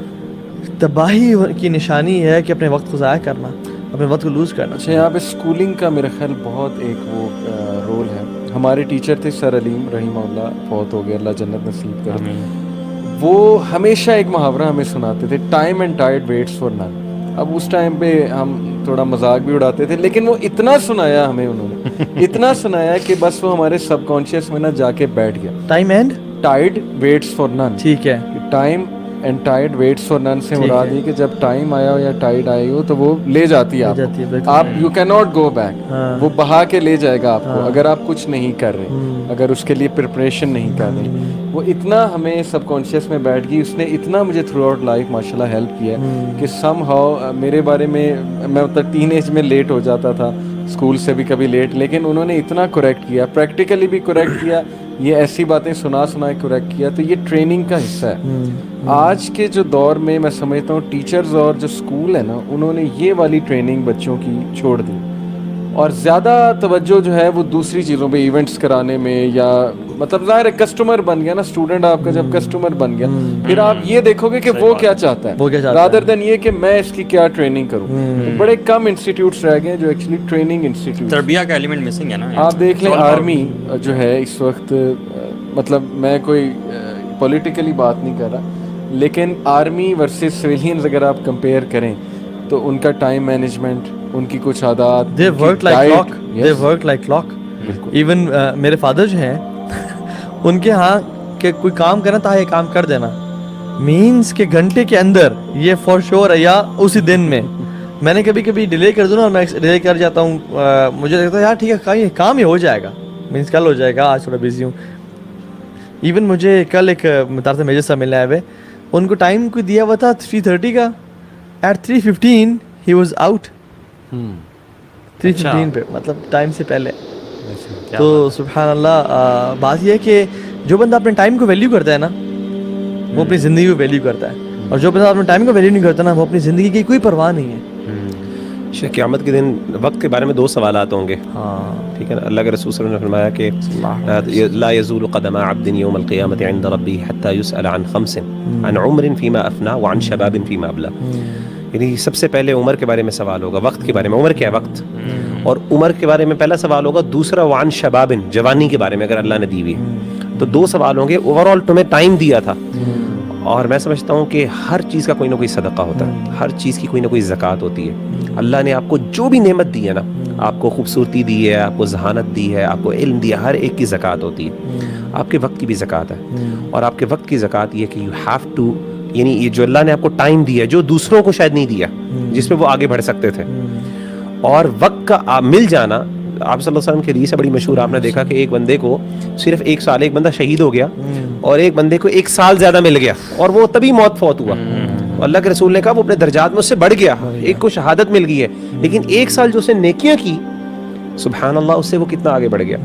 تباہی کی نشانی ہے کہ اپنے وقت کو ضائع کرنا, اپنے وقت کو لوز کرنا. اچھا, یہاں پہ اسکولنگ کا میرا خیال بہت ایک وہ رول ہے. ہمارے ٹیچر تھے سر علیم رحمہ اللہ, فوت ہو گئے, اللہ جنت نصیب کرے. وہ ہمیشہ ایک محاورہ ہمیں سناتے تھے, time and tied waits for نن. اب اس ٹائم پہ ہم تھوڑا مذاق بھی اڑاتے تھے, لیکن وہ اتنا سنایا ہمیں, انہوں نے اتنا سنایا کہ بس وہ ہمارے سب کانشیس میں نا جا کے بیٹھ گیا. Time and tied waits for نن. ٹھیک ہے. Time and tied waits for نن سے مراد یہ کہ جب ٹائم آیا ہو یا ٹائڈ آئی ہو تو وہ لے جاتی ہے آپ, you can not go back. وہ بہا کے لے جائے گا آپ کو اگر آپ کچھ نہیں کر رہے, اگر اس کے لیے پریپریشن نہیں کر رہے. وہ اتنا ہمیں سب کانشیس میں بیٹھ گئی, اس نے اتنا مجھے تھرو آؤٹ لائف ماشاء اللہ ہیلپ کیا کہ سم ہاؤ میرے بارے میں, میں مطلب ٹین ایج میں لیٹ ہو جاتا تھا, اسکول سے بھی کبھی لیٹ, لیکن انہوں نے اتنا کریکٹ کیا, پریکٹیکلی بھی کریکٹ کیا, یہ ایسی باتیں سنا کریکٹ کیا. تو یہ ٹریننگ کا حصہ ہے. آج کے جو دور میں میں سمجھتا ہوں ٹیچرز اور جو اسکول ہے نا, انہوں نے یہ والی ٹریننگ بچوں کی چھوڑ دی, اور زیادہ توجہ جو ہے وہ دوسری چیزوں پہ, ایونٹس کرانے میں, یا مطلب ظاہر ہے کسٹمر بن گیا نا اسٹوڈنٹ آپ کا, جب کسٹمر بن گیا پھر آپ یہ دیکھو گے کہ وہ کیا چاہتا ہے رادر دین یہ کہ میں اس کی کیا ٹریننگ کروں. بڑے کم انسٹیٹیوٹس رہ گئے جو ایکچولی ٹریننگ انسٹیٹیوٹ. تربیہ کا ایلیمنٹ مسنگ ہے نا. آپ دیکھ لیں آرمی جو ہے اس وقت, مطلب میں کوئی پولیٹیکلی بات نہیں کر رہا, لیکن آرمی ورسز سویلینز اگر آپ کمپیئر کریں تو ان کا ٹائم مینجمنٹ, ان کی کچھ عادات, they work like clock. They work like clock. Even میرے فادر جو ہیں ان کے ہاں کہ کوئی کام کرنا تھا, یہ کام کر دینا مینس کہ گھنٹے کے اندر یہ فور شور ہے, یا اسی دن میں. میں نے کبھی کبھی ڈیلے کر دوں نا, میں ڈیلے کر جاتا ہوں, مجھے لگتا ہے یار ٹھیک ہے کام ہی ہو جائے گا, مینس کل ہو جائے گا, آج تھوڑا بزی ہوں. ایون مجھے کل ایک متارث میجر صاحب ملنے آئے ہوئے, ان کو ٹائم کو دیا ہوا تھا 3:30 کا, ایٹ 3:15 ہی واز آؤٹ. 3:15 پہ, مطلب ٹائم سے پہلے. تو سبحان اللہ, بات یہ ہے کہ جو بندہ اپنے ٹائم کو ویلیو کرتا ہے نا, وہ اپنی زندگی کو ویلیو کرتا ہے, اور جو بندہ اپنے ٹائم کو ویلیو نہیں کرتا نا, وہ اپنی زندگی کی کوئی پرواہ نہیں ہے. قیامت کے دن وقت کے بارے میں 2 سوالات ہوں گے. ٹھیک ہے نا, اللہ کے رسول صلی اللہ علیہ وسلم نے فرمایا کہ لا يزول قدم عبد يوم القيامة عند ربه حتى يسأل عن 5 عن عمر فيما أفنى وعن شباب فيما أبلى. یعنی سب سے پہلے عمر کے بارے میں سوال ہوگا, وقت کے بارے میں, عمر کیا ہے وقت, اور عمر کے بارے میں پہلا سوال ہوگا. دوسرا وعن شباب, جوانی کے بارے میں اگر اللہ نے دی ہوئی, تو 2 سوال ہوں گے. اوور آل تمہیں ٹائم دیا تھا, اور میں سمجھتا ہوں کہ ہر چیز کا کوئی نہ کوئی صدقہ ہوتا ہے, ہر چیز کی کوئی نہ کوئی زکوٰۃ ہوتی ہے. اللہ نے آپ کو جو بھی نعمت دی ہے نا, آپ کو خوبصورتی دی ہے, آپ کو ذہانت دی ہے, آپ کو علم دیا, ہر ایک کی زکوٰۃ ہوتی ہے. آپ کے وقت کی بھی زکوٰۃ ہے, اور آپ کے وقت کی زکوٰۃ یہ کہ یو ہیو ٹو, یعنی یہ جو اللہ نے آپ کو ٹائم دیا جو دوسروں کو شاید نہیں دیا, جس میں وہ آگے بڑھ سکتے تھے, اور وقت کا مل جانا. آپ صلی اللہ علیہ وسلم کی حدیث ہے بڑی مشہور, آپ نے دیکھا کہ ایک بندے کو صرف 1 سال, ایک بندہ شہید ہو گیا, اور ایک بندے کو 1 سال زیادہ مل گیا, اور وہ تبھی موت فوت ہوا. اللہ کے رسول نے کہا وہ اپنے درجات میں اس سے بڑھ گیا, ایک کو شہادت مل گئی ہے, لیکن 1 سال جو اس نے نیکیاں کی, سبحان اللہ, اس سے وہ کتنا آگے بڑھ گیا.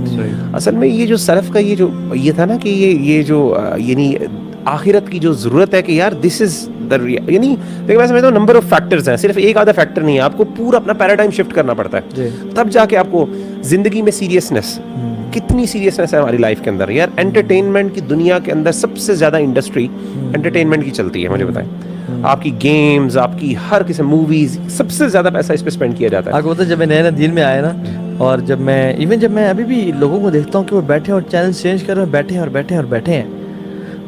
اصل میں یہ جو سلف کا یہ تھا نا کہ یہ جو یعنی آخرت کی جو ضرورت ہے کہ یار دس از دا, یعنی دیکھیں میں سمجھتا ہوں نمبر آف فیکٹرز ہیں, صرف ایک آدھا فیکٹر نہیں ہے. آپ کو پورا اپنا پیراڈائم شفٹ کرنا پڑتا ہے, تب جا کے آپ کو زندگی میں سیریسنس, کتنی سیریسنس ہے ہماری لائف کے اندر. یار انٹرٹینمنٹ کی دنیا کے اندر سب سے زیادہ انڈسٹری انٹرٹینمنٹ کی چلتی ہے, مجھے بتائیں. آپ کی گیمز, آپ کی ہر قسم موویز, سب سے زیادہ پیسہ اس پہ اسپینڈ کیا جاتا ہے. آپ کو پتہ ہے جب میں نئے دین میں آیا نا, اور جب میں ابھی بھی لوگوں کو دیکھتا ہوں کہ وہ بیٹھے اور چینل چینج کر رہے ہیں, بیٹھے ہیں,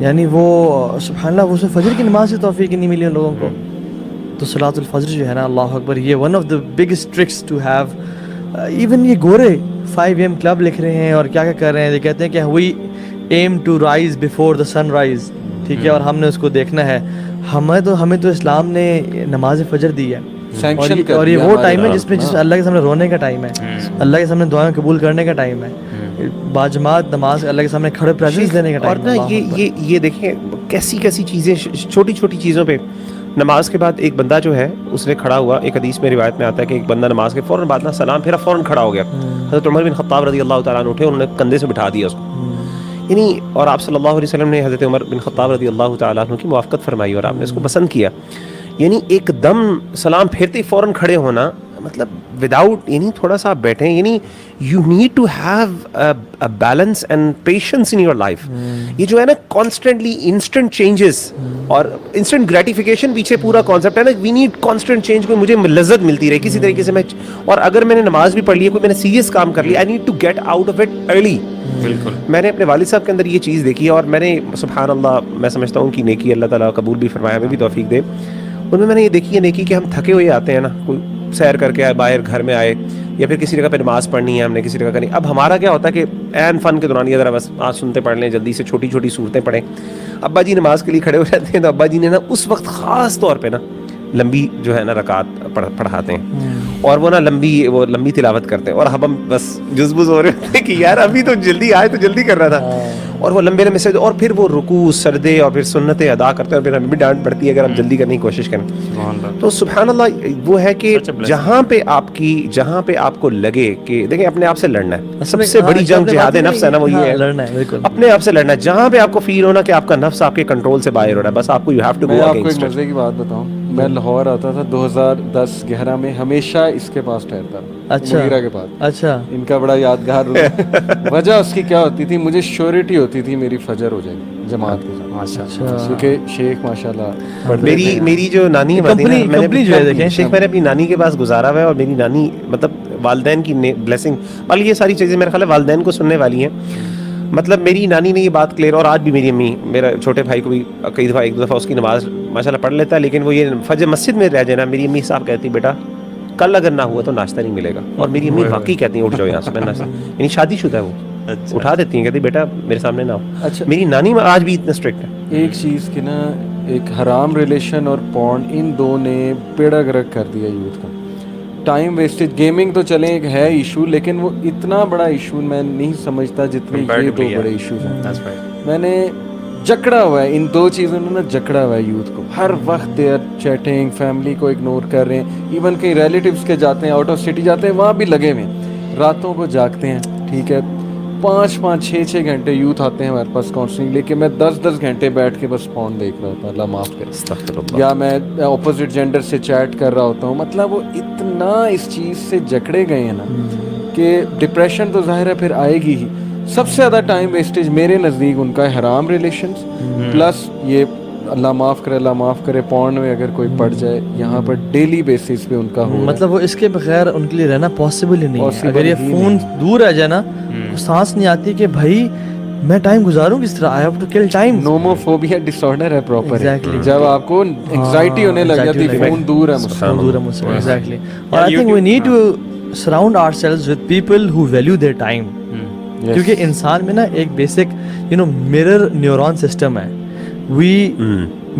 یعنی وہ سبحان اللہ وہ فجر کی نماز سے توفیق نہیں ملی ان لوگوں کو. تو صلاۃ الفجر جو ہے نا اللہ اکبر یہ one of the biggest tricks to have. Even یہ گورے 5 AM کلب لکھ رہے ہیں اور کیا کیا کر رہے ہیں. یہ کہتے ہیں کہ we aim to rise before the sunrise, ٹھیک ہے, اور ہم نے اس کو دیکھنا ہے. ہمیں تو اسلام نے نماز فجر دی ہے, اور یہ وہ ٹائم ہے جس میں اللہ کے سامنے رونے کا ٹائم ہے, اللہ کے سامنے دعائیں قبول کرنے کا ٹائم ہے, باجماعت نماز اللہ کے سامنے کھڑے پریزنس دینے کا ٹائم ہے. اور یہ دیکھیں کیسی چیزیں چھوٹی چھوٹی چیزوں پہ. نماز کے بعد ایک بندہ جو ہے اس نے کھڑا ہوا, ایک حدیث میں روایت میں آتا ہے کہ ایک بندہ نماز کے فوراً بعد سلام پھرا فوراً کھڑا ہو گیا. حضرت عمر بن خطاب رضی اللہ تعالیٰ عنہ اٹھے, انہوں نے کندھے سے بٹھا دیا اس کو, یعنی اور آپ صلی اللہ علیہ وسلم نے حضرت عمر بن خطاب رضی اللہ تعالیٰ عنہ کی موافقت فرمائی اور آپ نے اس کو پسند کیا. یعنی ایک دم سلام پھیرتے فوراً کھڑے ہونا, مطلب وداؤٹ یعنی تھوڑا سا آپ بیٹھیں, یعنی you need to have balance and patience in your life. یہ جو ہے نا کانسٹنٹلی انسٹنٹ چینجز اور انسٹنٹ گریٹیفیکیشن پیچھے پورا کانسیپٹ ہے نا. وی نیڈ کانسٹنٹ چینج, کوئی مجھے لذت ملتی رہے کسی طریقے سے میں, اور اگر میں نے نماز بھی پڑھ لی ہے, کوئی میں نے سیریس کام کر لیا, I need to get out of it early. بالکل. میں نے اپنے والد صاحب کے اندر یہ چیز دیکھی ہے, اور میں نے سبحان اللہ میں سمجھتا ہوں کہ نیکی اللہ تعالیٰ قبول بھی فرمایا, ہمیں بھی توفیق دے. ان میں نے یہ دیکھی ہے نیکی کہ ہم تھکے ہوئے آتے ہیں نا, کوئی سیر کر کے آئے, باہر گھر میں آئے, یا پھر کسی جگہ پہ نماز پڑھنی ہے ہم نے کسی جگہ کرنی. اب ہمارا کیا ہوتا ہے کہ این فن کے دوران یہ ذرا بس آج سنتے پڑھ لیں, جلدی سے چھوٹی چھوٹی صورتیں پڑھیں. ابا جی نماز کے لیے کھڑے ہو جاتے ہیں, تو ابا جی نے نا اس وقت خاص طور پہ نا لمبی جو ہے نا رکعت پڑھاتے ہیں, اور وہ نا لمبی تلاوت کرتے ہیں, اور ہم بس جذبوز ہو رہے ہوتے ہیں کہ یار ابھی تو جلدی آئے تو جلدی کر رہا تھا, اور وہ لمبے لمبے سے, اور پھر وہ رکوع سجدے اور پھر سنتیں ادا کرتے ہیں, اور پھر ہمیں بھی ڈانٹ پڑتی ہے اگر ہم جلدی کرنے کی کوشش کریں. تو سبحان اللہ وہ ہے کہ جہاں پہ آپ کو لگے کہ دیکھیں اپنے آپ سے لڑنا ہے, سب سے بڑی جنگ جہاد نفس ہے نا, وہ یہ ہے اپنے آپ سے لڑنا ہے. جہاں پہ آپ کو فیل ہونا کہ آپ کا نفس آپ کے کنٹرول سے باہر ہو رہا ہے, بس آپ کو you have to go against. میں آپ کو ایک مزے کی بات بتاؤں, میں لاہور آتا تھا 2010-11 میں, ہمیشہ اس کے پاس ٹھہرتا تھا, مغیرہ کے پاس. اچھا, ان کا بڑا یادگار وجہ اس کی کیا ہوتی تھی, مجھے شیورٹی ہوتی تھی میری فجر ہو جائے گی جماعت کے ساتھ, کیونکہ شیخ ماشاءاللہ میری جو نانی شیخ میں نے اپنی نانی کے پاس گزارا ہوا ہے, اور میری نانی مطلب والدین کی بلیسنگ والی, یہ ساری چیزیں میرے خیال ہے والدین کو سننے والی ہیں. مطلب میری نانی نے یہ بات کلیئر, اور آج بھی میری امی, میرا چھوٹے بھائی کو بھی کئی دفعہ ایک دو دفعہ اس کی نماز ماشاءاللہ پڑھ لیتا ہے, لیکن وہ یہ فجر مسجد میں رہ جائے نا, میری امی صاحب کہتی بیٹا کل اگر نہ ہوا تو ناشتہ نہیں ملے گا. اور میری امی واقعی کہتی ہیں اٹھ جاؤ یہاں سے, میں ناشتہ, یعنی شادی شدہ ہے وہ, اٹھا دیتی ہیں, کہتی بیٹا میرے سامنے نہ ہو. اچھا, میری نانی آج بھی اتنا اسٹرکٹ ہے. ایک چیز کہ نا ایک حرام ریلیشن اور پورن, ان دو نے بیڑا گرک کر دیا یوتھ کا. ٹائم ویسٹیج, گیمنگ تو چلیں ایک ہے ایشو, لیکن وہ اتنا بڑا ایشو میں نہیں سمجھتا جتنے یہ دو بڑے ایشوز ہیں. میں نے جکڑا ہوا ہے ان دو چیزوں نے نا, جکڑا ہوا ہے یوتھ کو. ہر وقت دے آر چیٹنگ, فیملی کو اگنور کر رہے ہیں, ایون کہیں ریلیٹیوز کے جاتے ہیں, آؤٹ آف سٹی جاتے ہیں, وہاں بھی لگے ہوئے ہیں, راتوں کو جاگتے ہیں. ٹھیک ہے, 5-6 گھنٹے یوتھ آتے ہیں ہمارے پاس کاؤنسلنگ لے کے, میں 10 گھنٹے بیٹھ کے بس فون دیکھ رہا ہوتا ہوں, اللہ معاف کرے, یا میں اپوزٹ جینڈر سے چیٹ کر رہا ہوتا ہوں. مطلب وہ اتنا اس چیز سے جکڑے گئے ہیں نا کہ ڈپریشن تو ظاہر ہے پھر آئے گی ہی. سب سے زیادہ ٹائم ویسٹیج میرے نزدیک ان کا حرام ریلیشنز, پلس یہ اللہ معاف کرے پورن میں اگر کوئی پڑ جائے, یہاں پر ڈیلی بیسس پہ ان کا ہو, مطلب وہ اس کے بغیر ان کے لیے رہنا پاسبل ہی نہیں ہے. اگر یہ فون دور رہ جائے نا, سانس نہیں آتی کہ بھائی میں ٹائم گزاروں کس طرح, I have to kill time. Nomophobia disorder ہے پراپر, جب آپ کو انگزائٹی ہونے لگ جاتی ہے فون دور ہے مجھ سے. ایگزیکٹلی, اور I think we need to surround ourselves with people who value their time, کیونکہ انسان میں نا ایک بیسک mirror نیورون سسٹم ہے. We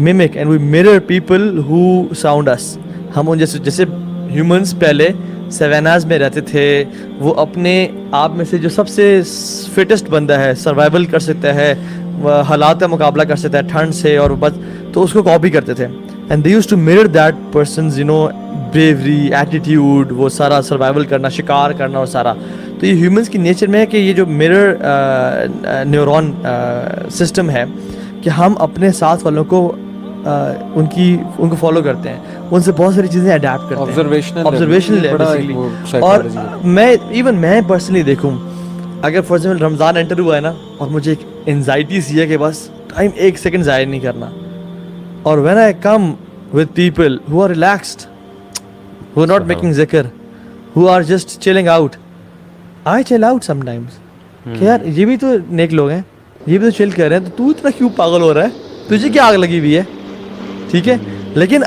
mimic and we mirror people who sound us. ہم ان جیسے ہیومنس پہلے سیواناز میں رہتے تھے, وہ اپنے آپ میں سے جو سب سے فٹسٹ بندہ ہے, سروائیول کر سکتا ہے, حالات کا مقابلہ کر سکتا ہے ٹھنڈ سے, اور بس تو اس کو کاپی کرتے تھے. And they used to mirror that person's bravery, attitude, وہ سارا سروائیول کرنا, شکار کرنا, اور سارا. تو یہ ہیومنس کی نیچر میں ہے کہ یہ جو mirror نیورون سسٹم ہے کہ ہم اپنے ساتھ والوں کو ان کو فالو کرتے ہیں, ان سے بہت ساری چیزیں اڈیپٹ کرتے ہیں, آبزرویشن. اور میں پرسنلی دیکھوں, اگر فار ایگزامپل رمضان انٹر ہوا ہے نا, اور مجھے ایک انزائٹی سی ہے کہ بس ٹائم 1 سیکنڈ ضائع نہیں کرنا, اور when I come with people who are relaxed, who are not making ذکر, who are just chilling out, I chill out some times کہ یار یہ بھی تو نیک لوگ ہیں, یہ بھی تو چل کر رہے ہیں, تو اتنا کیوں پاگل ہو رہا ہے, تجھے کیا آگ لگی ہوئی ہے, ٹھیک ہے. لیکن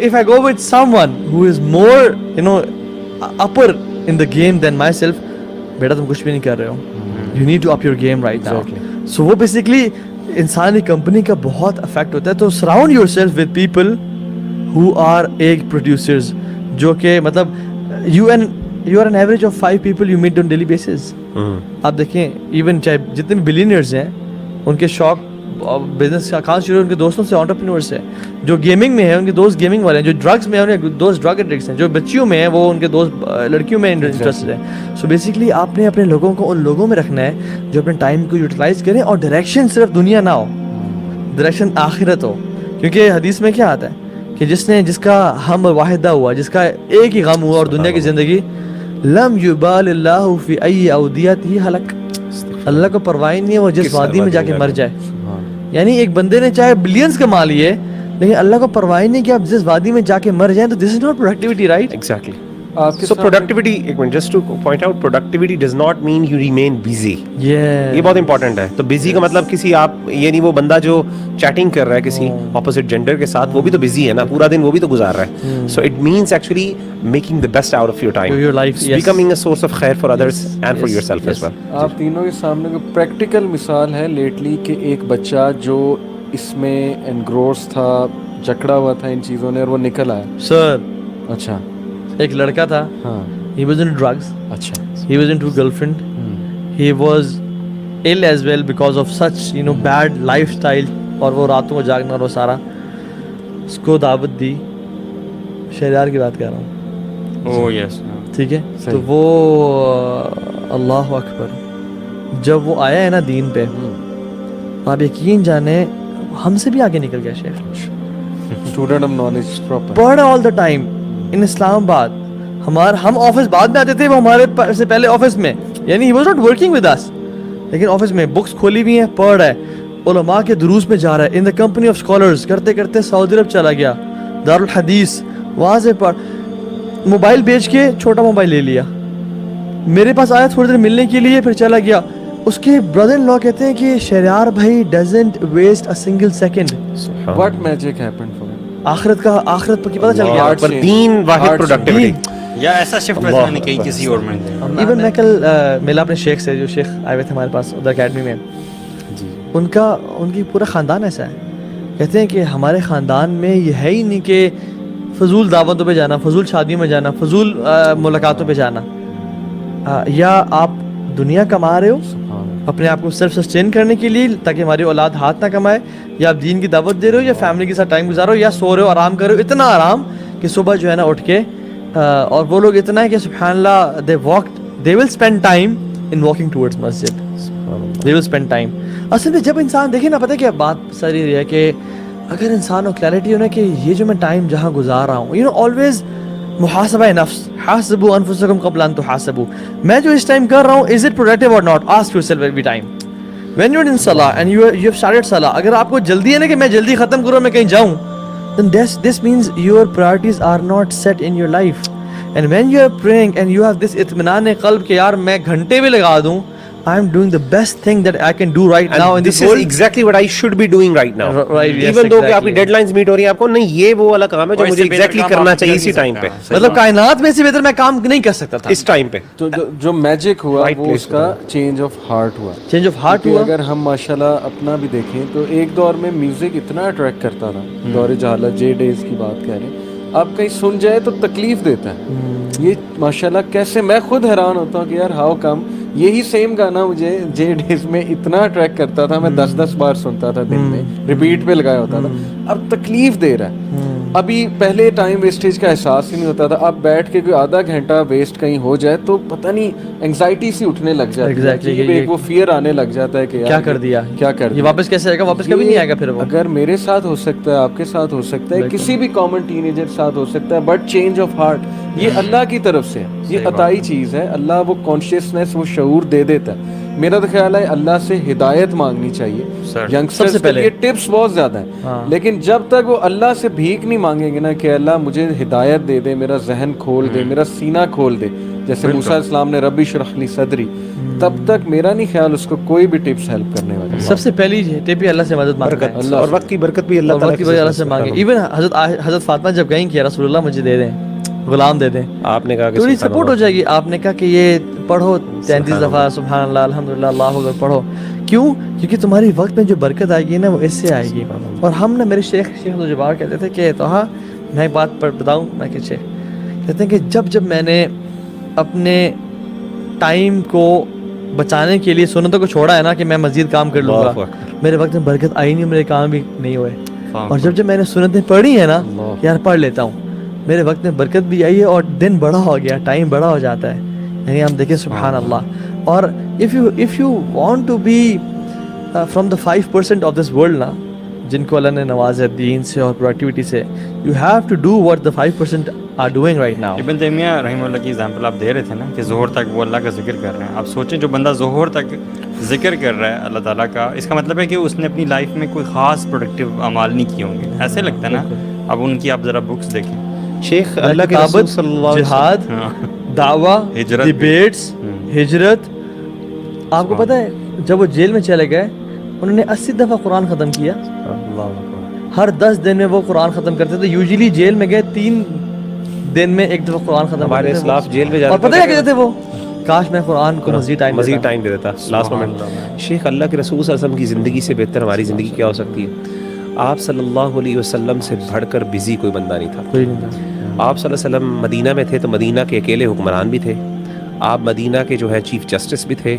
if I go with someone who is more upper in the game than myself, بیٹا تم کچھ بھی نہیں کر رہے ہو, you need to up your game right now. So وہ basically انسانی کمپنی کا بہت افیکٹ ہوتا ہے. تو surround yourself with people who are egg producers, جو کہ مطلب you are an average of 5 people you meet on daily basis. آپ دیکھیں ایون چاہے جتنے بھی بلینئرز ہیں, ان کے شوق بزنس کا کام شروع ان کے دوستوں سے, انٹرپرینورس ہیں. جو گیمنگ میں ہیں ان کے دوست گیمنگ والے ہیں, جو ڈرگس میں ہیں ان کے دوست ڈرگ ایڈکٹس ہیں, جو بچیوں میں ہیں وہ ان کے دوست لڑکیوں میں انٹرسٹڈ ہیں. سو بیسکلی آپ نے اپنے لوگوں کو ان لوگوں میں رکھنا ہے جو اپنے ٹائم کو یوٹیلائز کریں, اور ڈائریکشن صرف دنیا نہ ہو, ڈائریکشن آخرت ہو. کیونکہ حدیث میں کیا آتا ہے کہ جس کا ہم واحدہ ہوا, جس کا ایک ہی غم ہوا اور دنیا کی زندگی, لم یبال اللہ فی ای اودیتہ ہلک, اللہ کو پرواہ نہیں ہے وہ جس وادی میں جا کے مر جائے. یعنی ایک بندے نے چاہے بلینز کما لیے لیکن اللہ کو پرواہ نہیں کہ آپ جس وادی میں جا کے مر جائیں, تو this is not productivity, right? Exactly. So productivity, ایک minute just to point out, productivity does not mean you remain busy. یہ بہت امپورٹنٹ ہے. تو busy کا مطلب کسی آپ یہ نہیں وہ بندہ جو چیٹنگ کر رہا ہے کسی opposite gender کے ساتھ, وہ بھی تو busy ہے نا, پورا دن وہ بھی تو گزار رہا ہے. So it means actually making the best out of your time, your life, becoming a source of khair for others and for yourself as well. آپ تینوں کے سامنے کوئی پریکٹیکل مثال ہے لیٹلی کہ ایک بچہ جو اس میں انگروس تھا, جکڑا ہوا تھا ان چیزوں نے, اور وہ نکل آیا؟ سر اچھا, ایک لڑکا تھا, ہاں, he was into drugs, اچھا, he was into girlfriend, he was ill as well because of such bad lifestyle, اور وہ راتوں کو جاگنا اور وہ سارا. اس کو دعوت دی, شہریار کی بات کر رہا ہوں, oh yes, ٹھیک ہے. تو وہ اللہ اکبر, جب وہ آیا ہے نا دین پہ, آپ یقین جانے ہم سے بھی آگے نکل گیا شیخ. اسٹوڈنٹ آف نالج پراپر, پڑھ آل دا ٹائم ان اسلام آباد. ہم آفس بعد میں آتے تھے, وہ ہمارے سے پہلے آفس میں, یعنی he was not working with us, لیکن آفس میں بکس کھولی ہوئی ہیں, پڑھ رہا ہے, علماء کے دروس میں جا رہا ہے, ان دا کمپنی آف اسکالرز, کرتے کرتے سعودی عرب چلا گیا, دارالحدیث, وہاں سے پڑھ, موبائل بیچ کے چھوٹا موبائل لے لیا, میرے پاس آیا تھوڑی دیر ملنے کے لیے, پھر چلا گیا. اس کے برادر ان لا کہتے ہیں کہ شہریار بھائی doesn't waste a single second. What magic happened for him? آخرت پر کی پتہ چل گیا, پر دین واحد پروڈکٹیوٹی, یا ایسا شفٹ ویسے میں نے کہیں کسی اور میں. ایون میں کل ملا اپنے شیخ سے, جو شیخ آئے ہوئے تھے ہمارے پاس ادھر اکیڈمی میں, ان کی پورا خاندان ایسا ہے. کہتے ہیں کہ ہمارے خاندان میں یہ ہے ہی نہیں کہ فضول دعوتوں پہ جانا, فضول شادیوں میں جانا, فضول ملاقاتوں پہ جانا. یا آپ دنیا کما رہے ہو اپنے آپ کو سیلف سسٹین کرنے کے لیے تاکہ ہماری اولاد ہاتھ نہ کمائے, یا آپ دین کی دعوت دے رہے ہو, یا فیملی کے ساتھ ٹائم گزارو, یا سو رہے ہو, آرام کر رہے ہو, اتنا آرام کہ صبح جو ہے نا اٹھ کے, اور وہ لوگ اتنا ہے کہ سبحان اللہ they will spend time in walking towards masjid, they will spend time. اصل میں جب انسان دیکھیں نا, پتہ ہے کیا بات ساری ہے کہ اگر انسان کو کلیئرٹی ہو نا کہ یہ جو میں ٹائم جہاں گزار رہا ہوں, always محاسبہ نفس, حاسبوا انفسکم قبل ان تحاسبوا, میں جو اس ٹائم کر رہا ہوں is it productive or not, ask yourself every time when you're in salah and you have started salah. اگر آپ کو جلدی ہے نا کہ میں جلدی ختم کروں, میں کہیں جاؤں, then this means your priorities are not set in your life. And when you are praying and you have this اطمینان قلب کہ یار میں گھنٹے بھی لگا دوں, I am doing the best thing that I can do right now in this world. This is exactly what I should be doing right now. Right, yes, even though کہ آپ کی exactly. ڈیڈ لائنز میٹ ہو رہی ہیں, آپ کو نہیں یہ وہ والا کام ہے جو مجھے ایگزیکٹلی کرنا چاہیے اسی ٹائم پہ, مطلب کائنات میں سے بہتر میں کام نہیں کر سکتا تھا اس ٹائم پہ. تو جو میجک ہوا وہ اس کا چینج آف ہارٹ ہوا. چینج آف ہارٹ ہوا. اگر ہم ماشاءاللہ اپنا بھی دیکھیں تو ایک دور میں میوزک اتنا اٹریکٹ کرتا تھا, دور جہالت, جے ڈیز کی بات کہہ رہے ہیں, اب کہیں سن جائے تو تکلیف دیتا ہے. یہ ماشاءاللہ کیسے, میں خود حیران ہوتا ہوں کہ یار ہاؤ کم یہی سیم گانا مجھے جے ڈیز میں اتنا اٹریکٹ کرتا تھا, میں 10 بار سنتا تھا دن میں, ریپیٹ پہ لگایا ہوتا تھا, اب تکلیف دے رہا ہے. ابھی پہلے ٹائم ویسٹیج کا احساس ہی نہیں ہوتا تھا, اب بیٹھ کے کوئی آدھا گھنٹہ ویسٹ کہیں ہو جائے تو پتہ نہیں انگزائٹی سی اٹھنے لگ جاتی ہے, ایک وہ فیئر آنے لگ جاتا ہے کہ کیا کر دیا, یہ واپس کیسے آئے گا, واپس کبھی نہیں آئے گا. پھر وہ اگر میرے ساتھ ہو سکتا ہے, آپ کے ساتھ ہو سکتا ہے, کسی بھی کامن ٹین ایجر ساتھ ہو سکتا ہے, بٹ چینج آف ہارٹ یہ اللہ کی طرف سے, یہ عطائی چیز ہے. اللہ وہ کانشیسنیس, وہ شعور دے دیتا ہے. میرا تو خیال ہے اللہ سے ہدایت مانگنی چاہیے ینگسٹرز کے لیے. ٹپس بہت زیادہ ہیں لیکن جب تک وہ اللہ سے بھیک نہیں مانگیں گے نا کہ اللہ مجھے ہدایت دے دے, میرا ذہن کھول دے, میرا سینہ کھول دے, جیسے موسیٰ علیہ السلام نے ربی اشرح لی صدری, تب تک میرا نہیں خیال اس کو کوئی بھی ٹپس ہیلپ کرنے والا. سب سے پہلی ٹپ ہی اللہ سے مدد مانگنا ہے, اور وقت کی برکت بھی اللہ تعالیٰ کی وجہ سے مانگے. ایون حضرت فاطمہ جب کہیں کہ رسول اللہ مجھے دے دیں, غلام دے دیں, آپ نے کہا کہ تھوڑی سپورٹ ہو جائے گی. آپ نے کہا کہ یہ پڑھو 33 دفعہ سبحان اللہ الحمدللہ اللہ اکبر پڑھو. کیوں؟ کیونکہ تمہاری وقت میں جو برکت آئے گی نا وہ اس سے آئے گی. اور ہم نا میرے شیخ جبار کہتے تھے کہ توہا میں ایک بات بتاؤں, میں کہ کہتے ہیں کہ جب میں نے اپنے ٹائم کو بچانے کے لیے سنتوں کو چھوڑا ہے نا کہ میں مزید کام کر لوں گا, میرے وقت میں برکت آئی نہیں, میرے کام بھی نہیں ہوئے. اور جب میں نے سنتیں پڑھی ہیں نا یار پڑھ لیتا ہوں, میرے وقت میں برکت بھی آئی ہے اور دن بڑا ہو گیا, ٹائم بڑا ہو جاتا ہے. یعنی ہم دیکھیں سبحان اللہ. اور if you want to be from the 5% of this world نا, جن کو اللہ نے نوازا دین سے اور پروڈکٹیوٹی سے, you have to do what the 5% are doing right now. ابن تیمیہ رحمہ اللہ کی ایگزامپل آپ دے رہے تھے نا کہ ظہر تک وہ اللہ کا ذکر کر رہے ہیں. آپ سوچیں جو بندہ ظہر تک ذکر کر رہا ہے اللہ تعالیٰ کا, اس کا مطلب ہے کہ اس نے اپنی لائف میں کوئی خاص پروڈکٹیو اعمال نہیں کیے ہوں گے, ایسے لگتا ہے نا. اب ان کی آپ ذرا بکس دیکھیں, شیخ اللہ کے رسول صلی اللہ علیہ جہاد, دعویٰ, ڈیبیٹس, ہجرت. آپ کو پتہ ہے جب وہ جیل میں چلے گئے انہوں نے 80 دفعہ قرآن ختم کیا. ہر 10 دن میں وہ قرآن ختم کرتے تھے. یوزلی جیل میں گئے 3 دن میں ایک دفعہ قرآن ختم. ہمارے اسلاف جیل میں اور پتہ ہے کیا کہتے تھے وہ, کاش میں قرآن کو مزید ٹائم دے دیتا لاسٹ مومنٹ. شیخ اللہ کے رسول صلی اللہ علیہ وسلم کی زندگی سے بہتر ہماری زندگی کیا ہو سکتی ہے؟ آپ صلی اللہ علیہ وسلم سے بڑھ کر بزی کوئی بندہ نہیں تھا. آپ صلی اللہ علیہ وسلم مدینہ میں تھے تو مدینہ کے اکیلے حکمران بھی تھے, آپ مدینہ کے جو ہے چیف جسٹس بھی تھے,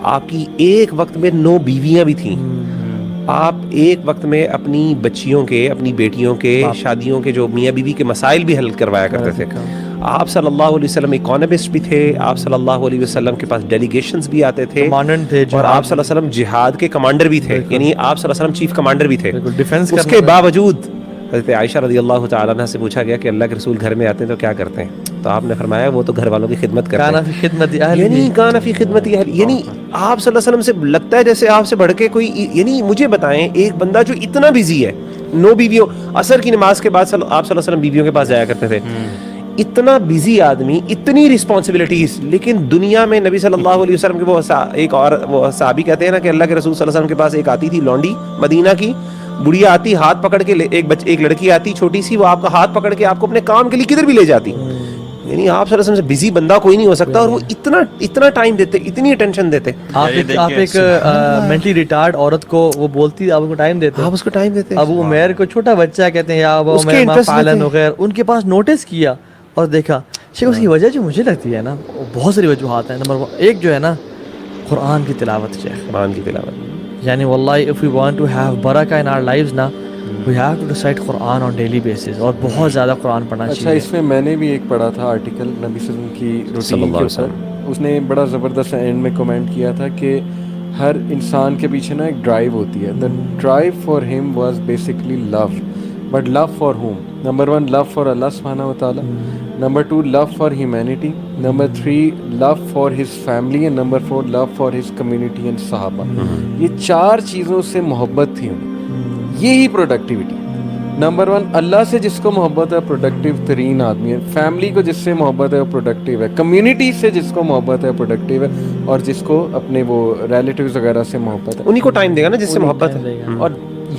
آپ کی ایک وقت میں 9 بیویاں بھی تھیں, آپ ایک وقت میں اپنی بچیوں کے, اپنی بیٹیوں کے شادیوں کے جو میاں بیوی کے مسائل بھی حل کروایا کرتے تھے. آپ صلی اللہ علیہ وسلم اکانومسٹ بھی تھے, آپ صلی اللہ علیہ وسلم کے پاس ڈیلیگیشنز بھی آتے تھے, اور آپ صلی اللہ علیہ وسلم جہاد کے کمانڈر بھی تھے, یعنی آپ صلی اللہ علیہ وسلم چیف کمانڈر بھی تھے. اس کے باوجود حضرت عائشہ رضی اللہ تعالیٰ عنہ سے پوچھا گیا کہ اللہ کے رسول گھر میں آتے ہیں تو کیا کرتے ہیں؟ تو آپ نے فرمایا وہ تو گھر والوں کی خدمت کرتے ہیں. یعنی کان فی خدمت اہل, یعنی آپ صلی اللہ علیہ وسلم سے لگتا ہے جیسے آپ سے بڑھ کے کوئی, یعنی مجھے بتائیں ایک بندہ جو اتنا بزی ہے, 9 بیویوں, عصر کی نماز کے بعد آپ صلی اللہ علیہ وسلم بیویوں کے پاس جایا کرتے تھے, اتنا بزی آدمی, اتنی رسپانسبلٹیز, لیکن دنیا میں نبی صلی اللہ علیہ وسلم کے وہ ایک اور وہ صحابی کہتے ہیں نا کہ اللہ کے رسول صلی اللہ علیہ وسلم کے پاس ایک آتی تھی لونڈی مدینہ کی, بڑھیا آتی, ہاتھ پکڑ کے, ایک لڑکی آتی چھوٹی سی, وہ آپ کا ہاتھ پکڑ کے آپ کو اپنے کام کے لیے کدھر بھی لے جاتی. یعنی آپ صلی اللہ علیہ وسلم سے بزی بندہ کوئی نہیں ہو سکتا, اور وہ اتنا ٹائم دیتے, اتنی اٹینشن دیتے. آپ ایک مینٹلی ریٹارڈ عورت کو وہ بولتی آپ کو ٹائم دیتے, آپ اس کو ٹائم دیتے. ابو عمیر کو چھوٹا بچہ کہتے ہیں یا ابو عمیر ما فعلن وغیرہ, ان کے پاس نوٹس کیا اور دیکھا. شیخ اس کی وجہ جو مجھے لگتی ہے نا, بہت ساری وجوہات ہیں. نمبر 1 جو ہے نا قرآن کی تلاوت. شیخ قرآن کی تلاوت, یعنی واللہ if we want to have برکہ in our lives نا, we have to recite Quran on daily basis, اور بہت زیادہ قرآن پڑھنا چاہیے. اچھا, اس میں نے بھی ایک پڑھا تھا آرٹیکل نبی صلی اللہ علیہ وسلم کی روٹین کے اوپر, اس نے بڑا زبردست اینڈ میں کمنٹ کیا تھا کہ ہر انسان کے پیچھے نا ایک ڈرائیو ہوتی ہے. the drive for him was basically love, but love for whom? Number 1 love for Allah subhanahu wa ta'ala, Number 2 love for humanity, Number 3 love for his family, and Number 4 love for his community and صحابہ. یہ 4 چیزوں سے محبت تھی انہیں, یہی پروڈکٹیوٹی. نمبر 1 اللہ سے جس کو محبت ہے پروڈکٹیو ترین آدمی ہے, فیملی کو جس سے محبت ہے وہ پروڈکٹیو ہے, کمیونٹی سے جس کو محبت ہے پروڈکٹیو ہے, اور جس کو اپنے وہ ریلیٹیوز وغیرہ سے محبت ہے انہی کو ٹائم دے گا نا جس سے محبت ہے. اور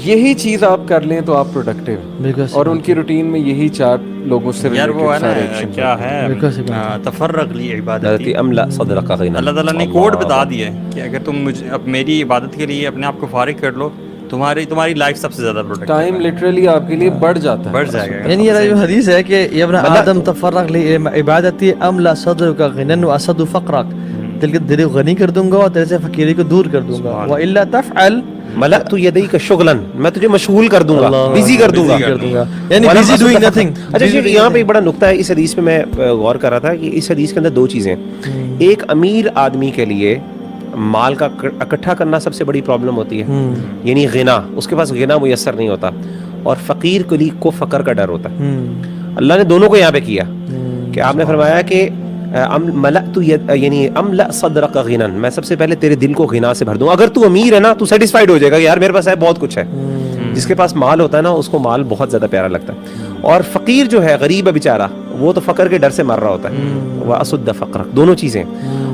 یہی چیز آپ کر لیں تو آپ پروڈکٹیو ہیں. اور ان کی روٹین میں یہی 4 لوگوں سے یار وہ ہے نا کیا ہے تفرغ لی عبادتی املا صدرک غنا. اللہ تعالیٰ نے کوڈ بتا دیا ہے کہ اگر تم مجھے اب میری عبادت کے لیے اپنے آپ کو فارغ کر لو, تمہاری لائف سب سے زیادہ پروڈکٹیو, ٹائم لٹرلی آپ کے لیے بڑھ جاتا ہے, بڑھ جائے گا. یعنی یہ حدیث ہے کہ یا ابن آدم تفرغ لی عبادتی املا صدرک غنا واسد فقرک, دل کو غنی کر دوں گا اور تیرے سے فقیری کو دور کر دوں گا. والا تفعل ملأت یدیک شغلا, میں تجھے مشغول کر دوں گا, بزی کر دوں گا, یعنی بزی ڈوئنگ نتھنگ. اچھا یہاں پہ ایک بڑا نقطہ ہے اس حدیث پہ میں غور کر رہا تھا کہ اس حدیث کے اندر 2 چیزیں. ایک امیر آدمی کے لیے مال کا اکٹھا کرنا سب سے بڑی پرابلم ہوتی ہے, یعنی غنا, اس کے پاس غنا میسر نہیں ہوتا, اور فقیر کے لیے کو فقر کا ڈر ہوتا ہے. اللہ نے دونوں کو یہاں پہ کیا کہ آپ نے فرمایا کہ یعنی املأ صدرک غنا، میں سب سے پہلے تیرے دل کو غنا سے بھر دوں. اگر تو امیر ہے نا تو سیٹسفائیڈ ہو جائے گا کہ یار میرے پاس ہے بہت کچھ ہے. جس کے پاس مال ہوتا ہے نا اس کو مال بہت زیادہ پیارا لگتا ہے. اور فقیر جو ہے، غریب ہے بیچارہ، وہ تو فقر کے ڈر سے مر رہا ہوتا ہے. واسد فقرک، دونوں چیزیں.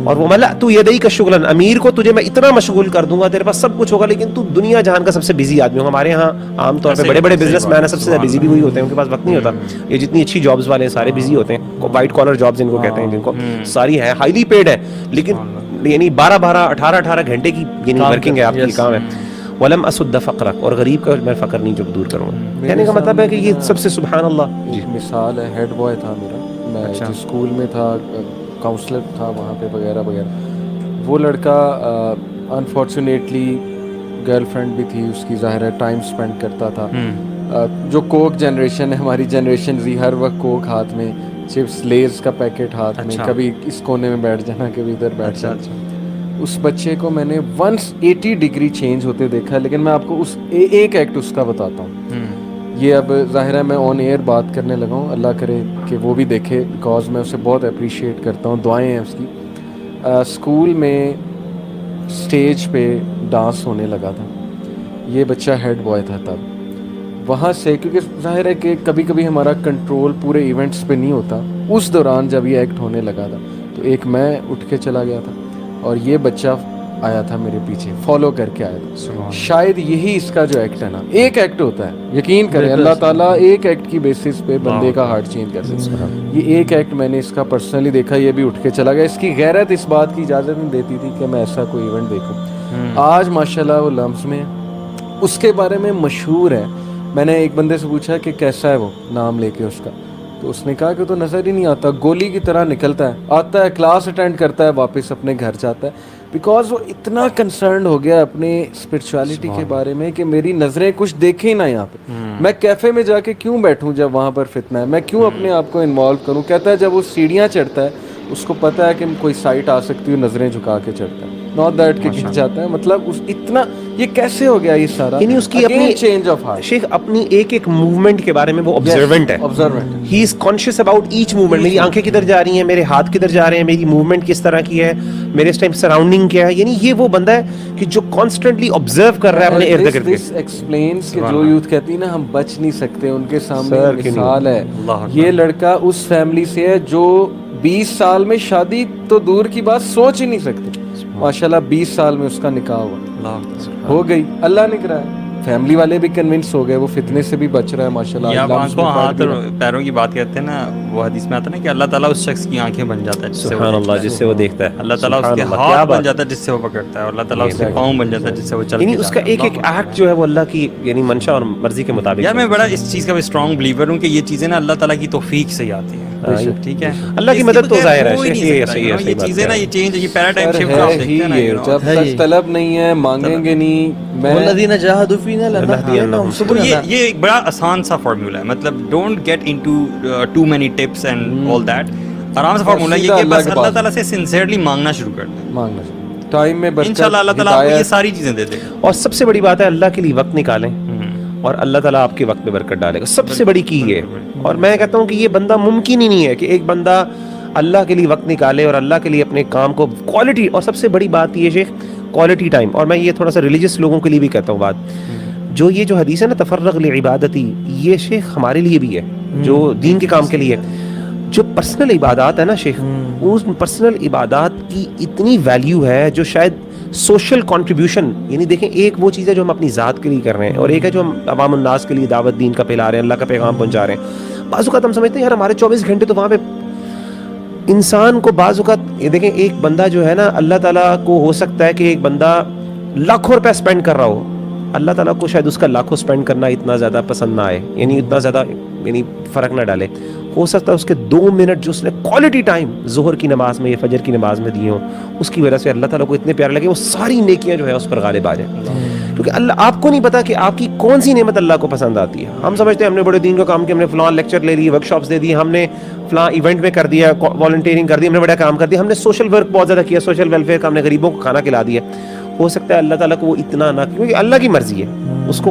اور وہ ملأت یدیک شغلا، امیر کو تجھے میں اتنا مشغول کر دوں گا، تیرے پاس سب کچھ ہوگا لیکن تو دنیا جہان کا سب سے بزی آدمی ہوگا. ہمارے یہاں عام طور پہ بڑے بڑے بزنس مین سب سے زیادہ بزی بھی وہی ہوتے ہیں، ان کے پاس وقت نہیں ہوتا. یہ جتنی اچھی جابز والے ہیں سارے بزی ہوتے ہیں، وائٹ کالر جابز ان کو کہتے ہیں، جن کو ساری ہیں ہائیلی پیڈ ہے لیکن یعنی 18 گھنٹے کی یعنی ورکنگ ہے آپ کی، کام ہے. ولم اسد فقرک، اور غریب کا میں فقر نہیں جو دور کروں گا. کہنے کا مطلب ہے کہ یہ سب سے سبحان اللہ. ایک مثال ہے، ہیڈ بوائے تھا میرا، میں جس اسکول میں تھا کاؤنسلر تھا وہاں پہ وغیرہ وغیرہ. وہ لڑکا انفارچونیٹلی گرل فرینڈ بھی تھی اس کی، ظاہر ہے ٹائم اسپینڈ کرتا تھا. جو کوک جنریشن ہے ہماری جنریشن زی، ہر وقت کوک ہاتھ میں، چپس لیز کا پیکٹ ہاتھ میں، کبھی اس کونے میں بیٹھ جانا کبھی ادھر بیٹھ جانا. اس بچے کو میں نے 180 ڈگری چینج ہوتے دیکھا. لیکن میں آپ کو اس ایک ایکٹ اس کا بتاتا ہوں. یہ اب ظاہر ہے میں آن ایئر بات کرنے لگا ہوں، اللہ کرے کہ وہ بھی دیکھے، بیکاز میں اسے بہت اپریشیٹ کرتا ہوں، دعائیں ہیں اس کی. اسکول میں اسٹیج پہ ڈانس ہونے لگا تھا، یہ بچہ ہیڈ بوائے تھا تب. وہاں سے کیونکہ ظاہر ہے کہ کبھی کبھی ہمارا کنٹرول پورے ایونٹس پہ نہیں ہوتا، اس دوران جب یہ ایکٹ ہونے لگا تھا تو ایک میں اٹھ کے چلا گیا تھا اور یہ بچہ آیا تھا میرے پیچھے، فالو کر کے آیا تھا. شاید یہی اس کا جو ایکٹ ہے نا، ایک ایکٹ ہوتا ہے، یقین کریں اللہ تعالیٰ ایک ایکٹ کی بیسس پہ بندے کا ہارٹ چینج کر سکتا ہے. یہ ایک ایکٹ میں نے اس کا پرسنلی دیکھا، یہ بھی اٹھ کے چلا گیا. اس کی غیرت اس بات کی اجازت نہیں دیتی تھی کہ میں ایسا کوئی ایونٹ دیکھوں. آج ماشاءاللہ وہ لمس میں، اس کے بارے میں مشہور ہے. میں نے ایک بندے سے پوچھا کہ کیسا ہے وہ، نام لے کے اس کا، تو اس نے کہا کہ تو نظر ہی نہیں آتا، گولی کی طرح نکلتا ہے، آتا ہے کلاس اٹینڈ کرتا ہے، واپس اپنے گھر جاتا ہے. بیکاز وہ اتنا کنسرنڈ ہو گیا اپنے اسپرچویلٹی کے بارے میں کہ میری نظریں کچھ دیکھیں نہ یہاں پہ. میں کیفے میں جا کے کیوں بیٹھوں جب وہاں پر فتنہ ہے، میں کیوں اپنے آپ کو انوالو کروں. کہتا ہے جب وہ سیڑھیاں چڑھتا ہے اس کو پتہ ہے کہ کوئی سائٹ آ سکتی ہے، نظریں جھکا کے چڑھتا ہے، ناٹ دیٹ کہ گر جاتا ہے. مطلب اس اتنا یہ کیسے ہو گیا یہ سارا، یعنی اس کی اپنی چینج آف ہارٹ. شیخ اپنی ایک ایک موومنٹ کے بارے میں وہ آبزروینٹ ہے، ہی از کانشیس اباؤٹ ایچ موومنٹ. میری آنکھیں کدھر جا رہی ہیں، میرے ہاتھ کدھر جا رہے ہیں، میری موومنٹ کس طرح کی ہے، میرے اس ٹائم سراؤنڈنگ کیا ہے. یعنی یہ وہ بندہ ہے کہ جو کانسٹنٹلی آبزرو کر رہا ہے اپنے ارد گرد. دس ایکسپلینس کہ جو یوتھ کہتی ہے نا ہم بچ نہیں سکتے، ان کے سامنے مثال ہے. یہ لڑکا اس فیملی سے ہے جو 20 سال میں شادی تو دور کی بات سوچ ہی نہیں سکتے. ماشاءاللہ 20 سال میں اس کا نکاح ہوا، ہو گئی، اللہ نے کرایا. فیملی والے بھی کنونس ہو گئے، وہ فتنے سے بھی بچ رہا ہے ماشاءاللہ. یا آنکھوں ہاتھ اور پیروں کی بات کرتے ہیں نا، وہ حدیث میں آتا ہے نا کہ اللہ تعالیٰ اس شخص کی آنکھیں بن جاتا ہے سبحان اللہ جس سے وہ دیکھتا ہے، اللہ تعالیٰ اس کے ہاتھ بن جاتا ہے جس سے وہ پکڑتا ہے، اور اللہ تعالیٰ اس کے پاؤں بن جاتا ہے جس سے وہ چلتا ہے. یعنی اس کا ایک ایک ایکٹ جو ہے وہ اللہ کی یعنی منشا اور مرضی کے مطابق. یار میں بڑا اس چیز کا بھی اسٹرانگ بلیور ہوں کہ یہ چیزیں نا اللہ تعالیٰ کی توفیق سے ہی آتی ہیں. ٹھیک ہے، اللہ کی مدد تو ظاہر ہے. یہ چیزیں نا، یہ چینج، یہ پیراڈائم شفٹ آپ دیکھتے ہیں نا، جب تک طلب نہیں ہے مانگیں گے نہیں. والذین جاہدوا فینا لنہدینہم. یہ ایک بڑا آسان سا فارمولا ہے. مطلب don't get into too many tips and all that. آرام سے فارمولا یہ کہ بس اللہ تعالیٰ سے سنسیئرلی مانگنا شروع کر دیں، مانگنا ٹائم میں انشاءاللہ اللہ تعالیٰ آپ کو یہ ساری چیزیں دے دے گا. اور سب سے بڑی بات ہے اللہ کے لیے وقت نکالیں اور اللہ تعالیٰ آپ کے وقت میں برکت ڈالے گا. سب سے بڑی کی ہے. اور میں کہتا ہوں کہ یہ بندہ ممکن ہی نہیں ہے کہ ایک بندہ اللہ کے لیے وقت نکالے اور اللہ کے لیے اپنے کام کو کوالٹی. اور سب سے بڑی بات یہ شیخ کوالٹی ٹائم. اور میں یہ تھوڑا سا ریلیجس لوگوں کے لیے بھی کہتا ہوں بات، جو یہ جو حدیث ہے نا تفرغ لعبادتی، یہ شیخ ہمارے لیے بھی ہے جو دین کے کام کے لیے. جو پرسنل عبادات ہے نا شیخ، اس پرسنل عبادات کی اتنی ویلیو ہے جو شاید سوشل کنٹریبیوشن، یعنی دیکھیں ایک وہ چیز ہے جو ہم اپنی ذات کے لیے کر رہے ہیں اور ایک ہے جو ہم عوام الناس کے لیے دعوت دین کا پھیلا رہے ہیں، اللہ کا پیغام پہنچا رہے ہیں. بعض اوقات ہم سمجھتے ہیں یار ہمارے 24 گھنٹے تو وہاں پہ انسان کو بعض اوقات یہ دیکھیں ایک بندہ جو ہے نا اللہ تعالیٰ کو ہو سکتا ہے کہ ایک بندہ لاکھوں روپے اسپینڈ کر رہا ہو، اللہ تعالیٰ کو شاید اس کا لاکھوں اسپینڈ کرنا اتنا زیادہ پسند نہ آئے، یعنی اتنا زیادہ یعنی فرق نہ ڈالے. ہو سکتا ہے اس کے 2 منٹ جو اس نے کوالٹی ٹائم ظہر کی نماز میں یا فجر کی نماز میں دیے ہوں، اس کی وجہ سے اللہ تعالیٰ کو اتنے پیارے لگے وہ ساری نیکیاں جو ہے اس پر غالب آ جائیں. کیونکہ اللہ آپ کو نہیں پتا کہ آپ کی کون سی نعمت اللہ کو پسند آتی ہے. ہم سمجھتے ہیں ہم نے بڑے دین کا کام کیا، ہم نے فلاں لیکچر لے لی، ورک شاپس دے دی، ہم نے فلاں ایونٹ میں کر دیا، والنٹیئرنگ کر دی، ہم نے بڑا کام کر دیا، ہم نے سوشل ورک بہت زیادہ کیا، سوشل ویلفیئر کا، ہم نے غریبوں کو کھانا کھلا دیا. ہو سکتا ہے اللہ تعالیٰ کو وہ اتنا نہ، کیونکہ اللہ کی مرضی ہے، اس کو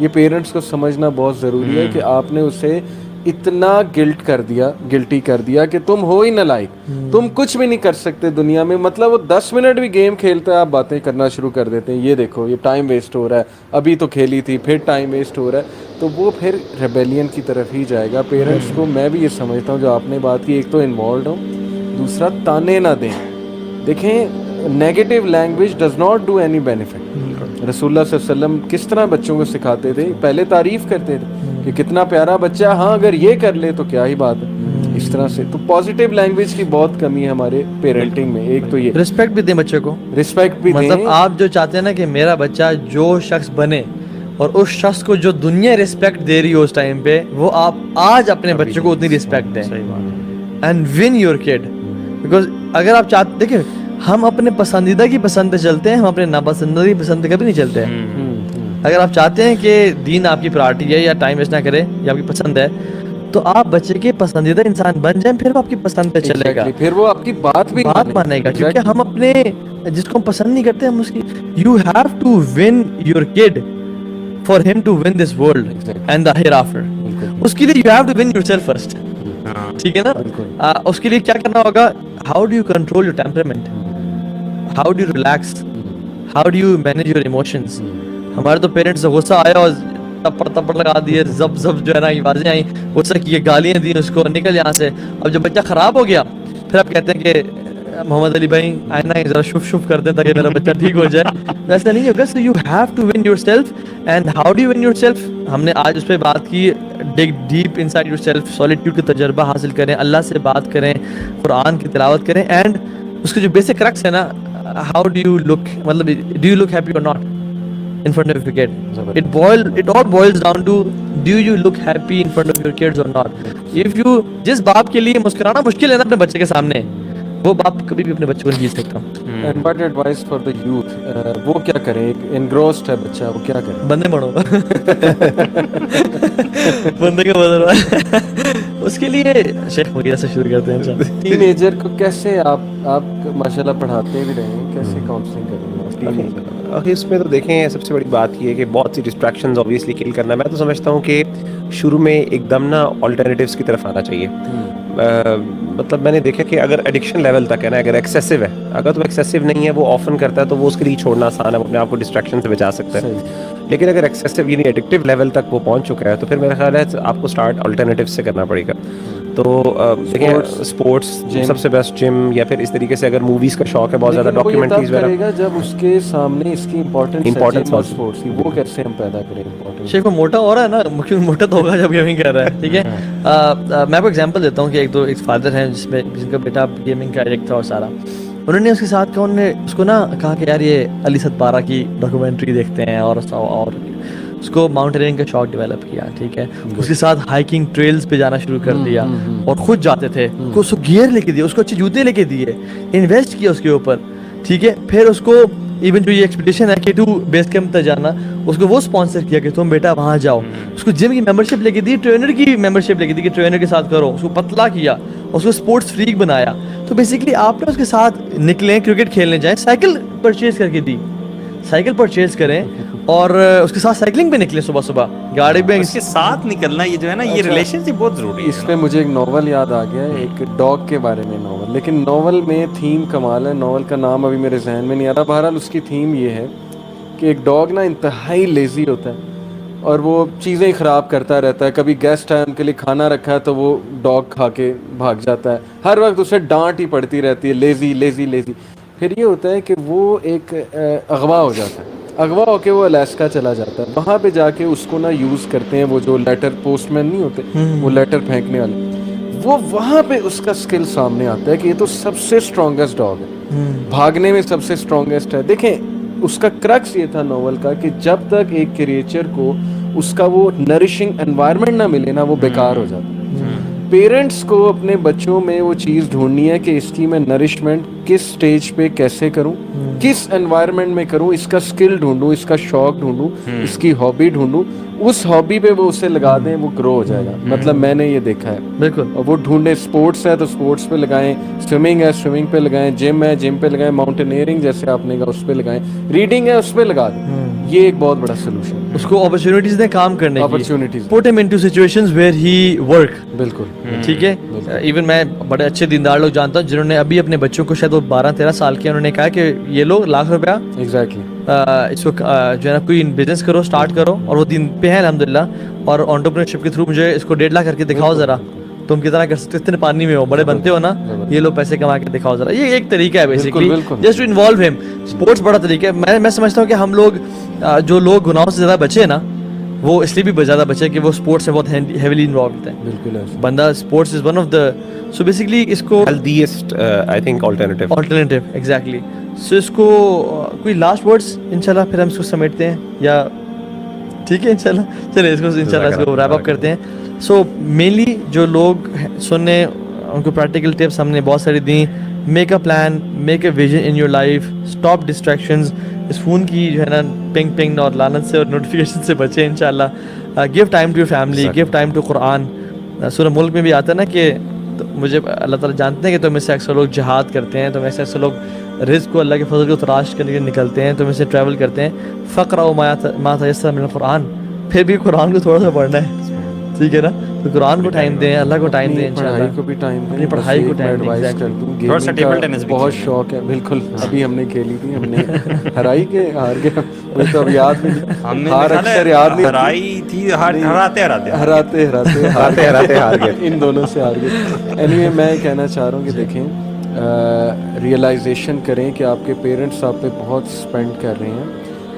یہ پیرنٹس کو سمجھنا بہت ضروری ہے کہ آپ نے اسے اتنا گلٹی کر دیا کہ تم ہو ہی نہ لائق, تم کچھ بھی نہیں کر سکتے دنیا میں. مطلب وہ 10 منٹ بھی گیم کھیلتا ہے, آپ باتیں کرنا شروع کر دیتے ہیں, یہ دیکھو یہ ٹائم ویسٹ ہو رہا ہے, ابھی تو کھیلی تھی پھر ٹائم ویسٹ ہو رہا ہے, تو وہ پھر ریبیلین کی طرف ہی جائے گا. پیرنٹس کو میں بھی یہ سمجھتا ہوں جو آپ نے بات کی, ایک تو انوالوڈ ہوں, دوسرا تانے نہ دیں. دیکھیں negative language does not do any benefit. رسول اللہ صلی اللہ علیہ وسلم کس طرح بچوں کو سکھاتے تھے, پہلے تعریف کرتے تھے کہ کتنا پیارا بچہ, ہاں اگر یہ کر لے تو کیا ہی بات ہے, اس طرح سے. تو پازیٹیو لینگویج کی بہت کمی ہے ہمارے پیرنٹنگ میں. ایک تو یہ رسپیکٹ بھی دیں بچے کو, رسپیکٹ بھی دیں. مطلب آپ جو چاہتے ہیں نا کہ میرا بچہ جو شخص بنے, اور اس شخص کو جو دنیا رسپیکٹ دے رہی ہو اس ٹائم پہ, وہ آپ آج اپنے بچے کو اتنی رسپیکٹ دیں. And one your could, because اگر آپ چاہتے, دیکھیں ہم اپنے پسندیدہ کی پسند پہ چلتے ہیں, ہم اپنے ناپسندیدہ کی پسند پہ کبھی نہیں چلتے ہیں. اگر آپ چاہتے ہیں کہ دین آپ کی پرائرٹی ہے یا ٹائم ویسٹ نہ کرے یا آپ کی پسند ہے, تو آپ بچے کے پسندیدہ انسان بن جائیں, پھر وہ آپ کی پسند پہ چلے گا, پھر وہ آپ کی بات بھی مانے گا. کیونکہ ہم اپنے جس کو ہم پسند نہیں کرتے, ہم اس کی, you have to win your kid for him to win this world and the hereafter. اس کے لیے you have to win yourself first. ٹھیک ہے نا, اس کے لیے کیا کرنا ہوگا, how do you control your temperament, how do you relax, how do you manage your emotions. ہمارے تو پیرنٹس سے غصہ آیا اور تپڑ لگا دیے, زب جو ہے نا آوازیں آئیں, غصہ کیے, گالیاں دی اس کو, نکل یہاں سے. اب جب بچہ خراب ہو گیا, پھر آپ کہتے ہیں کہ محمد علی بھائی آئینہ ذرا شف کر دیں تاکہ میرا بچہ ٹھیک ہو جائے. ویسا نہیں ہوگا. So you have to win yourself. And how do you win yourself, ہم نے آج اس پہ بات کی. Dig deep inside yourself, solitude کا تجربہ حاصل کریں, اللہ سے بات کریں, قرآن کی تلاوت کریں. اینڈ اس کے جو بیسک کرکس ہے نا, ہاؤ ڈو یو لک, مطلب ڈو یو لک ہیپی اور not in front of your kid. It all boils down to, do you look happy in front of your kids or not? If you, جس باپ کے لیے مسکرانا مشکل ہے نا اپنے بچے کے سامنے, وہ باپ کبھی بھی اپنے بچے کو نہیں جیت سکتا. And what advice for the youth, وہ کیا کریں, ایک engrossed ہے بچہ, وہ کیا کریں؟ بندے بڑھو, بندے کا بدلوا. اس کے لیے شیخ مغیرہ سے شروع کرتے ہیں. ٹین ایجر کو کیسے آپ ماشاءاللہ پڑھاتے بھی رہے ہیں, کیسے کاؤنسلنگ کریں گے؟ اس میں تو دیکھیں سب سے بڑی بات یہ ہے کہ بہت سی ڈسٹریکشنز اوبویسلی کل کرنا ہے. میں تو سمجھتا ہوں کہ شروع میں ایک دم نا آلٹرنیٹیوز کی طرف آنا چاہیے. مطلب میں نے دیکھا کہ اگر ایڈکشن لیول تک ہے نا, اگر ایکسیسو ہے, اگر تو ایکسیسو نہیں ہے, وہ آفن کرتا ہے, تو وہ اس کے لیے چھوڑنا آسان ہے, وہ اپنے آپ کو ڈسٹریکشن سے بچا سکتا ہے. لیکن اگر ایکسیسو یعنی ایڈکٹیو لیول تک وہ پہنچ چکا ہے, تو پھر میرا خیال ہے آپ کو اسٹارٹ آلٹرنیٹیو سے کرنا پڑے گا. تو دیکھیں اسپورٹس سب سے بیسٹ, جم, یا پھر اس طریقے سے اگر موویز کا شوق ہے بہت زیادہ, ڈاکیومنٹریز وغیرہ, جب اس کے سامنے اس کی امپورٹنس اسپورٹس کی, وہ کیسے ہم پیدا کریں امپورٹنس. شیخ کو موٹا ہو رہا ہے نا, موٹا تو ہوگا جب گیمنگ کر رہا ہے. ٹھیک ہے, میں آپ کو ایگزامپل دیتا ہوں کہ ایک فادر ہیں جن کا بیٹا گیمنگ کا ایڈکٹ تھا, اور سارا انہوں نے اس کے ساتھ انہوں نے اس کو نا کہا کہ یار یہ علی ستبارہ کی ڈاکیومنٹری دیکھتے ہیں, اور اس کو ماؤنٹینئرنگ کا شوق ڈیولپ کیا. ٹھیک ہے, اس کے ساتھ ہائکنگ ٹریلز پہ جانا شروع کر دیا, اور خود جاتے تھے, اس کو گیئر لے کے دیے, اس کو اچھے جوتے لے کے دیے, انویسٹ کیا اس کے اوپر. ٹھیک ہے, پھر اس کو ایون جو یہ ایکسپیڈیشن ہے کہ تو بیس کیمپ تک جانا, اس کو وہ اسپانسر کیا کہ تم بیٹا وہاں جاؤ. اس کو جم کی ممبرشپ لے کے دی, ٹرینر کی ممبرشپ لے کے دی کہ ٹرینر کے ساتھ کرو, اس کو پتلا کیا, اس کو اسپورٹس فریک بنایا. تو بیسکلی آپ نے اس کے ساتھ نکلیں, کرکٹ کھیلنے جائیں, سائیکل پرچیز کر کے دی, سائیکل پرچیز کریں, اور اس کے ساتھ سائیکلنگ پہ نکلیں صبح صبح, گاڑی پہ اس کے ساتھ نکلنا, یہ جو ہے نا یہ ریلیشن شپ بہت ضروری ہے. اس پہ مجھے ایک ناول یاد آ گیا, ایک ڈاگ کے بارے میں ناول, لیکن ناول میں تھیم کمال ہے, ناول کا نام ابھی میرے ذہن میں نہیں آ رہا. بہرحال اس کی تھیم یہ ہے کہ ایک ڈاگ نا انتہائی لیزی ہوتا ہے, اور وہ چیزیں خراب کرتا رہتا ہے. کبھی گیسٹ ہے, ان کے لیے کھانا رکھا ہے, تو وہ ڈاگ کھا کے بھاگ جاتا ہے, ہر وقت اسے ڈانٹ ہی پڑتی رہتی ہے, لیزی لیزی لیزی. پھر یہ ہوتا ہے کہ وہ ایک اغوا ہو جاتا ہے, اغوا ہو کے وہ الاسکا چلا جاتا ہے. وہاں پہ جا کے اس کو نا یوز کرتے ہیں وہ جو لیٹر پوسٹ مین نہیں ہوتے, وہ لیٹر پھینکنے والے, وہ وہاں پہ اس کا اسکل سامنے آتا ہے کہ یہ تو سب سے اسٹرانگیسٹ ڈاگ ہے, بھاگنے میں سب سے اسٹرانگیسٹ ہے. دیکھیں اس کا کرکس یہ تھا ناول کا کہ جب تک ایک کریچر کو اس کا وہ نرشنگ انوائرمنٹ نہ ملے نا, وہ بیکار ہو جاتا ہے. پیرنٹس کو اپنے بچوں میں وہ چیز ڈھونڈنی ہے کہ اس کی میں نرشمنٹ کس سٹیج پہ کیسے کروں, کس انوائرمنٹ میں کروں, اس کا سکل ڈھونڈوں, اس کا شوق ڈھونڈوں, اس کی ہابی ڈھونڈوں, اس ہابی پہ وہ اسے لگا دیں, وہ گرو ہو جائے گا. مطلب میں نے یہ دیکھا ہے بالکل. اور وہ ڈھونڈے, اسپورٹس ہے تو اسپورٹس پہ لگائیں, سوئمنگ ہے سوئمنگ پہ لگائیں, جم ہے جم پہ لگائیں, ماؤنٹینئرنگ جیسے آپ نے کہا اس پہ لگائیں, ریڈنگ ہے اس پہ لگا دیں. یہ ایک بہت بڑا سولوشن. اس کو اپرچونیٹیز دیں کام کرنے کی, اپرچونیٹیز پٹ ہم into situations where he work. بالکل ٹھیک ہے. ایون میں بڑے اچھے دیندار لوگ جانتا ہوں جنہوں نے ابھی اپنے بچوں کو, شاید وہ 12-13 سال کے, انہوں نے کہا کہ یہ لو $1,00,000 ایگزیکٹلی اس کو جو ہے نا کوئی بزنس کرو, اسٹارٹ کرو, اور وہ دین پہ ہے الحمدللہ, اور انٹرپرینرشپ کے تھرو مجھے اس کو $1.5 کر کے دکھاؤ ذرا, تم کتنا کر سکتے ہو, اتنے پانی میں ہو, بڑے بنتے ہو نا, یہ لو پیسے کما کے دکھاؤ ذرا. یہ ایک طریقہ ہے بیسکلی جسٹ ٹو انوالو ہم. اسپورٹس بڑا طریقہ ہے. میں سمجھتا ہوں کہ ہم لوگ جو لوگ گناہوں سے زیادہ بچے نا, وہ اس لیے بھی زیادہ بچے کہ وہ اسپورٹس میں بہت ہیویلی انوالو ہوتے ہیں. بالکل بندہ sports is one of the, so basically اس کو healthiest I think alternative exactly. So اس کو کوئی لاسٹ ورڈس انشاءاللہ پھر ہم اس کو سمیٹتے ہیں, یا ٹھیک ہے انشاءاللہ چلے اس کو انشاءاللہ اس کو ریپ اپ کرتے ہیں. سو مینلی جو لوگ سننے, ان کو پریکٹیکل ٹپس ہم نے بہت ساری دیں. Make a plan, make a vision in your life, stop distractions. اس فون کی جو ہے نا پنگ اور لعنت سے اور نوٹیفیکیشن سے بچیں انشاءاللہ. Give time to your family, give time to Quran. سورہ ملک میں بھی آتا ہے نا کہ مجھے اللہ تعالیٰ جانتے ہیں کہ تم میں سے اکثر لوگ جہاد کرتے ہیں, تم میں سے اکثر لوگ رزق کو, اللہ کے فضل کو تلاش کرنے کے لیے نکلتے ہیں, تم میں سے ٹریول کرتے ہیں. فقرأوا ما تيسر من القرآن, پھر بھی قرآن کو تھوڑا سا پڑھنا ہے, ٹھیک ہے نا. تو قرآن کو ٹائم دیں, اللہ کو ٹائم دیں, پڑھائی کو بھی ٹائم دیں, اپنی پڑھائی کو ٹائم دیں. ایڈوائز کر دوں, گیمنگ کا بہت شوق ہے. بالکل ابھی ہم نے کھیلی تھی, ہم نے ہرائی کے ہار گئے, مجھے تو اب یاد نہیں, ہار اکثر یاد نہیں, ہرائی تھی, ہراتے ہار گئے, ان دونوں سے ہار گئے. اینی وے میں کہنا چاہ رہا ہوں کہ دیکھیں, ریئلائزیشن کریں کہ آپ کے پیرنٹس آپ پہ بہت اسپینڈ کر رہے ہیں,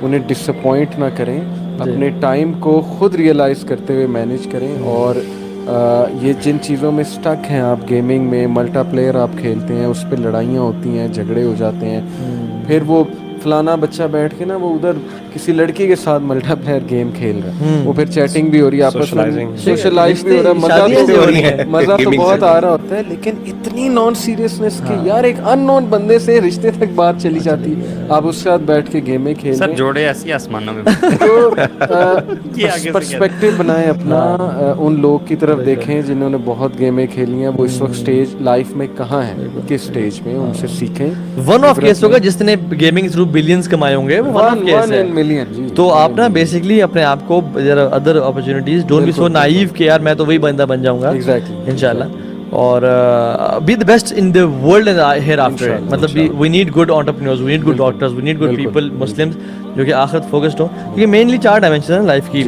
انہیں ڈس اپوائنٹ نہ کریں, اپنے ٹائم کو خود ریئلائز کرتے ہوئے مینیج کریں. اور یہ جن چیزوں میں سٹک ہیں آپ, گیمنگ میں ملٹا پلیئر آپ کھیلتے ہیں, اس پہ لڑائیاں ہوتی ہیں, جھگڑے ہو جاتے ہیں, پھر وہ فلانا بچہ بیٹھ کے نا وہ ادھر کسی لڑکی کے ساتھ ملٹا پلیئر گیم کھیل رہا ہے, وہ پھر چیٹنگ بھی ہو رہی ہے, آپس میں سوشلائز بھی ہو رہا ہے, مزہ تو بہت آ رہا ہوتا ہے, لیکن اتنی نان سیریسنس کہ یار ایک ان نون بندے سے رشتے تک بات چلی جاتی, آپ اس کے ساتھ بیٹھ کے گیمیں کھیل رہے ہیں. جوڑے ایسی آسمانوں میں تو پرسپیکٹو بنائیں اپنا, ان لوگ کی طرف دیکھیں جنہوں نے بہت گیمیں کھیلی ہیں, وہ اس وقت اسٹیج لائف میں کہاں ہیں, کس اسٹیج میں, ان سے سیکھیں. ون آف کیس ہوگا جس نے گیمنگ تھرو بلینز کمائے ہوں گے, وہ ون آف کیس ہے. تو آپ نا بیسکلی اپنے آپ کو other opportunities, don't be so naive کہ یار میں تو وہی بندہ بن جاؤں گا انشاءاللہ, اور be the best in the world hereafter. مطلب we need good entrepreneurs, we need good doctors, we need good people, Muslims جو کہ آخرت فوکسڈ ہوں, کیونکہ مینلی 4 ڈائمینشن ہیں لائف کی,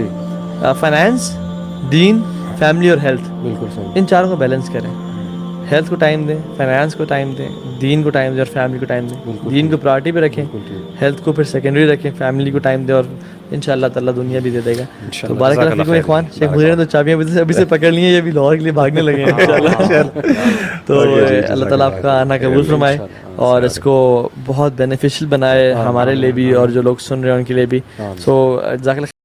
فائنانس, دین, فیملی اور ہیلتھ. ان چاروں کو بیلنس کریں. ہیلتھ کو ٹائم دیں, فائنانس کو ٹائم دیں, دین کو ٹائم دیں, اور فیملی کو ٹائم دیں. دین کو پرائرٹی پہ رکھیں, ہیلتھ کو پھر سیکنڈری رکھیں, فیملی کو ٹائم دیں, اور انشاءاللہ تعالیٰ دنیا بھی دے دے گا. تو بارک اللہ فیکم اخوان. شیخ مجھے نے تو چابیاں ابھی سے پکڑ لی ہیں, یہ بھی لاہور کے لیے بھاگنے لگے ہیں انشاءاللہ. تو اللہ تعالیٰ آپ کا آنا قبول فرمائے, اور اس کو بہت بینیفیشل بنائے ہمارے لیے بھی, اور جو لوگ سن رہے ہیں ان کے لیے بھی. سو جزاک اللہ.